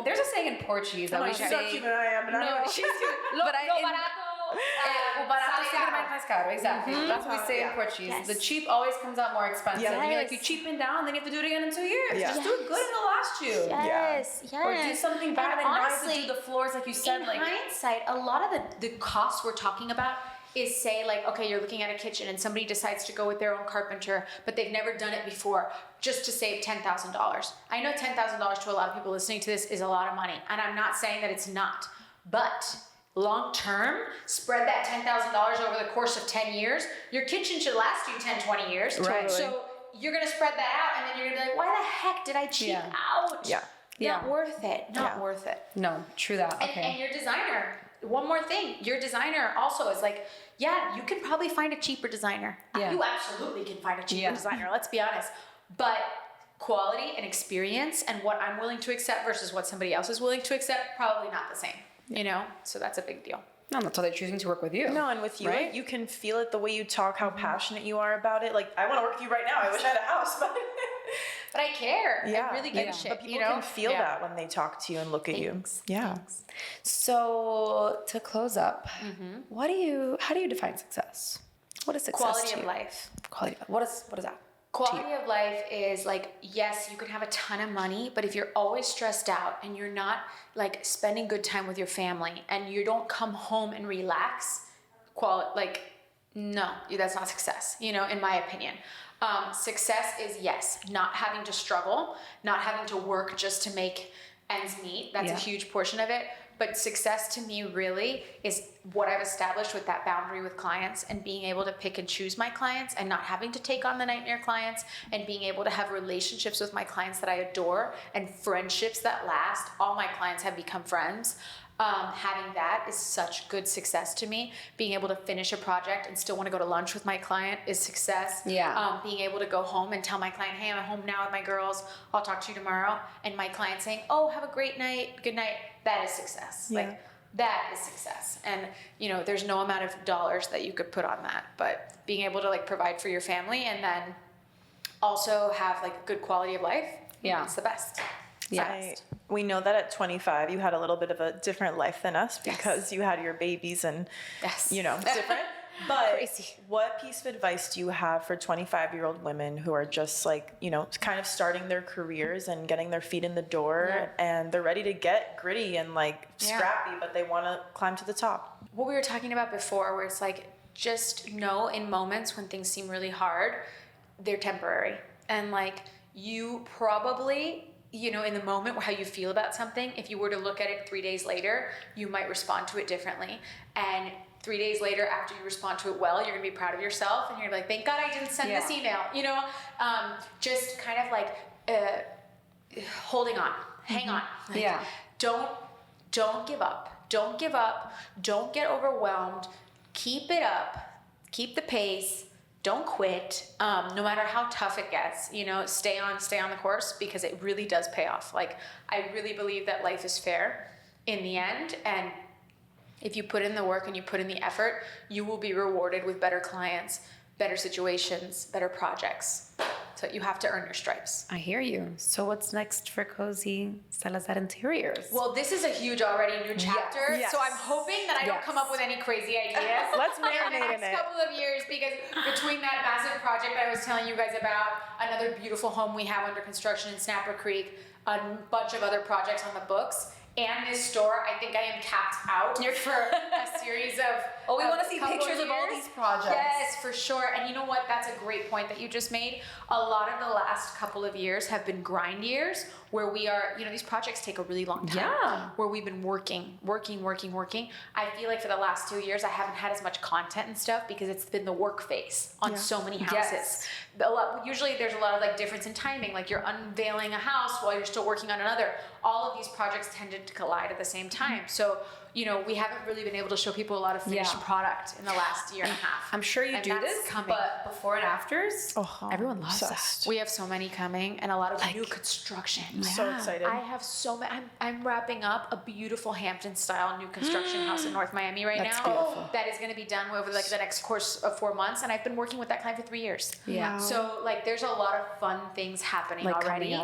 S3: there's a saying in Portuguese that we
S1: she's
S3: say.
S1: not Cuban, I am, but
S3: no, she's Cuban. Lo barato sale mais caro. Exactly. That's what we say in Portuguese. Yes. The cheap always comes out more expensive. Yes. You're like, you cheapen down, then you have to do it again in 2 years. Yeah. Just do it good and it'll last you.
S2: Yes.
S3: Or do something bad and honestly, not to do the floors like you said.
S2: In hindsight, a lot of the costs we're talking about is, say, like, okay, you're looking at a kitchen and somebody decides to go with their own carpenter, but they've never done it before, just to save $10,000. I know $10,000 to a lot of people listening to this is a lot of money, and I'm not saying that it's not, but long term, spread that $10,000 over the course of 10 years. Your kitchen should last you 10, 20 years. Totally. So you're gonna spread that out, and then you're gonna be like, why the heck did I cheap out? Not worth it. Not worth it.
S3: No, true that. Okay.
S2: And your designer, one more thing, your designer also is like, you can probably find a cheaper designer. You absolutely can find a cheaper designer, let's be honest. But quality and experience and what I'm willing to accept versus what somebody else is willing to accept, probably not the same, you know? So that's a big deal.
S3: No, that's why they're choosing to work with you.
S1: No, and with you, right? Like, you can feel it the way you talk, how passionate you are about it. Like, I want to work with you right now. I wish I had a house, but
S2: I care. I really give a shit.
S1: But people can feel that when they talk to you and look at you. Yeah.
S3: Thanks. So to close up, how do you define success? What is success?
S2: Quality of life.
S3: Quality. What is that?
S2: Quality of life is like, yes, you can have a ton of money, but if you're always stressed out and you're not like spending good time with your family and you don't come home and relax, no, that's not success, you know, in my opinion. Success is, yes, not having to struggle, not having to work just to make ends meet. That's a huge portion of it. But success to me really is what I've established with that boundary with clients and being able to pick and choose my clients and not having to take on the nightmare clients and being able to have relationships with my clients that I adore and friendships that last. All my clients have become friends. Having that is such good success to me. Being able to finish a project and still want to go to lunch with my client is success. Being able to go home and tell my client, hey, I'm home now with my girls, I'll talk to you tomorrow. And my client saying, oh, have a great night, good night. That is success. Like, that is success. And, you know, there's no amount of dollars that you could put on that. But being able to like provide for your family and then also have like a good quality of life, it's the best.
S1: We know that at 25, you had a little bit of a different life than us because you had your babies and, you know, different. But crazy. What piece of advice do you have for 25-year-old women who are just like, you know, kind of starting their careers and getting their feet in the door and they're ready to get gritty and like scrappy, but they want to climb to the top?
S2: What we were talking about before, where it's like, just know in moments when things seem really hard, they're temporary. And like, you probably in the moment how you feel about something, if you were to look at it 3 days later, you might respond to it differently. And 3 days later, after you respond to it well, you're gonna be proud of yourself, and you're gonna be like, thank God I didn't send this email. Just kind of like holding on, hang on. Like, don't give up. Don't give up. Don't get overwhelmed. Keep it up. Keep the pace. Don't quit. No matter how tough it gets, stay on the course, because it really does pay off. Like, I really believe that life is fair in the end, and if you put in the work and you put in the effort, you will be rewarded with better clients, better situations, better projects. So you have to earn your stripes.
S3: I hear you. So what's next for Cozy Salazar Interiors?
S2: Well, this is a huge already new chapter.
S1: Yes.
S2: So I'm hoping that I don't come up with any crazy ideas.
S1: Let's marinate
S2: in the next couple of years, because between that massive project I was telling you guys about, another beautiful home we have under construction in Snapper Creek, a bunch of other projects on the books, and this store, I think I am capped out for a series of.
S3: Oh, we want to see
S2: couple
S3: pictures of all
S2: years.
S3: these projects.
S2: Yes, for sure. And you know what? That's a great point that you just made. A lot of the last couple of years have been grind years, where we are, these projects take a really long time.
S3: Yeah.
S2: Where we've been working. I feel like for the last 2 years, I haven't had as much content and stuff, because it's been the work phase on so many houses. Yes. Usually there's a lot of like difference in timing, like you're unveiling a house while you're still working on another. All of these projects tended to collide at the same time. So, we haven't really been able to show people a lot of finished product in the last year and a half.
S3: I'm sure you do this, but before and afters, everyone loves that.
S2: We have so many coming, and a lot of new construction.
S1: I'm so excited.
S2: I have so many. I'm wrapping up a beautiful Hampton-style new construction house in North Miami right
S1: That's
S2: now.
S1: beautiful.
S2: That is going to be done over like the next course of 4 months, and I've been working with that client for 3 years.
S3: Yeah.
S1: Wow.
S2: So like, there's a lot of fun things happening already,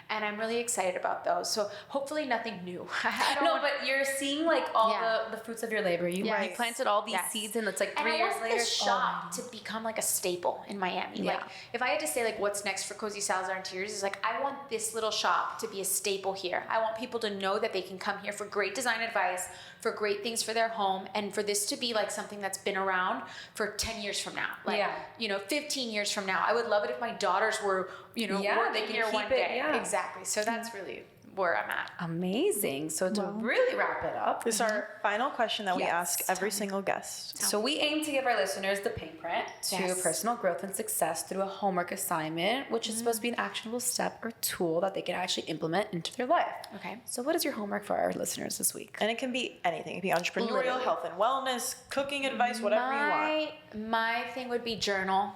S2: and I'm really excited about those. So hopefully nothing new.
S3: But you're seeing like all the fruits of your labor. You planted all these seeds, and it's like 3 years later.
S2: I want the shop to become like a staple in Miami.
S3: Yeah.
S2: Like, if I had to say like what's next for Cozy Salazar Interiors, is like, I want this little shop to be a staple here. I want people to know that they can come here for great design advice, for great things for their home, and for this to be like something that's been around for 10 years from now. Like, 15 years from now. I would love it if my daughters were, working here one day.
S3: Yeah.
S2: Exactly. So that's really where I'm at.
S3: Amazing. So to really wrap it up,
S1: This is our final question that we ask every single guest.
S3: So we aim to give our listeners the Pinkprint to personal growth and success through a homework assignment, which is supposed to be an actionable step or tool that they can actually implement into their life.
S2: Okay.
S3: So what is your homework for our listeners this week?
S1: And it can be anything. It can be entrepreneurial,
S2: Literally.
S1: health and wellness, cooking advice, whatever you want.
S2: My thing would be journal.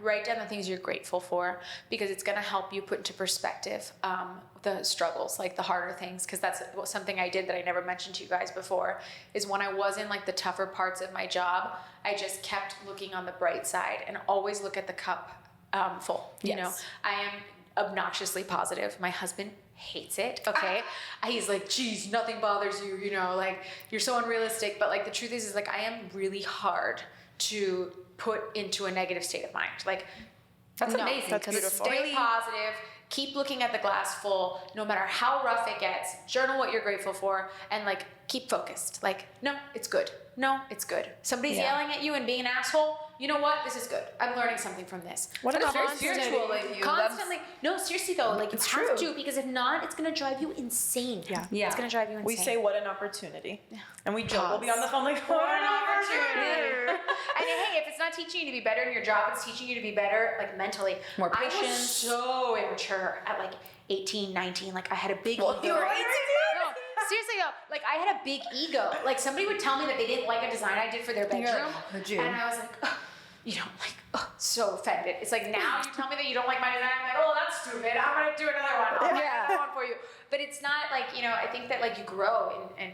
S2: Write down the things you're grateful for, because it's going to help you put into perspective the struggles, like the harder things, because that's something I did that I never mentioned to you guys before, is when I was in like the tougher parts of my job, I just kept looking on the bright side and always look at the cup full. You know, I am obnoxiously positive. My husband hates it. Okay. He's like, geez, nothing bothers you, like you're so unrealistic. But like, the truth is like, I am really hard to put into a negative state of mind. Like,
S3: That's amazing.
S1: That's beautiful.
S2: Stay positive. Keep looking at the glass full, no matter how rough it gets. Journal what you're grateful for, and like, keep focused. Like, no, it's good. No, it's good. Somebody's yelling at you and being an asshole. You know what? This is good. I'm learning something from this.
S1: What
S3: That's
S1: about
S3: very spiritual of you.
S2: Constantly. No, seriously though, like, you have
S3: true.
S2: to, because if not, it's gonna drive you insane.
S1: Yeah.
S2: It's gonna drive you insane.
S1: We say, what an opportunity. And we joke, we'll be on the phone like, what an opportunity.
S2: And hey, if it's not teaching you to be better in your job, it's teaching you to be better, like, mentally.
S3: More
S2: I was
S3: patience.
S2: so immature at like 18, 19. Like, I had a big ego.
S3: you were 18?
S2: No, seriously though, like, I had a big ego. Like, somebody would tell me that they didn't like a design I did for their bedroom.
S3: you're like, how could you?
S2: And I was like, ugh, so offended. It's like, now you tell me that you don't like my design, I'm like, oh, that's stupid. I'm gonna do another one. I'll make another one for you. But it's not like, I think that like you grow, and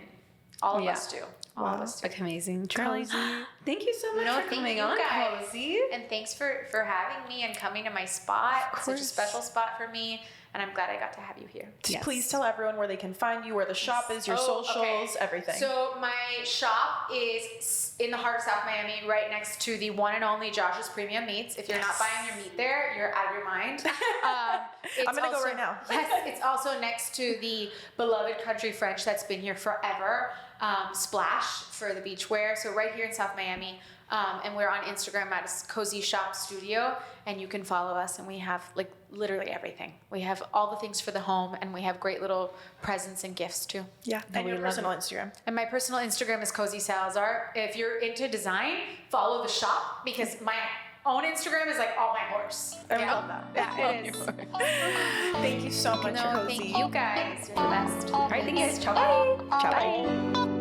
S2: all of us do. All of us do.
S3: Like, amazing. Cozy. Thank you so much for coming on,
S2: guys.
S3: Cozy.
S2: And thanks for having me and coming to my spot. It's such a special spot for me, and I'm glad I got to have you here.
S1: Please tell everyone where they can find you, where the shop is, your socials, everything.
S2: So my shop is in the heart of South Miami, right next to the one and only Josh's Premium Meats. If you're not buying your meat there, you're out of your mind.
S1: I'm going to go right now.
S2: Yes, it's also next to the beloved Country French that's been here forever. Splash for the beachwear. So right here in South Miami. And we're on Instagram at Cozy Shop Studio, and you can follow us. And we have like literally everything. We have all the things for the home, and we have great little presents and gifts too.
S1: Yeah, and your personal Instagram.
S2: And my personal Instagram is Cozy Salazar. If you're into design, follow the shop, because my own Instagram is like all my horse.
S1: I love that.
S2: Yeah, it is.
S1: Thank you so much,
S2: No,
S1: Cozy.
S2: thank you guys. You're the best.
S3: All right, thank you guys. Ciao, bye.
S1: Ciao, bye.
S2: Bye.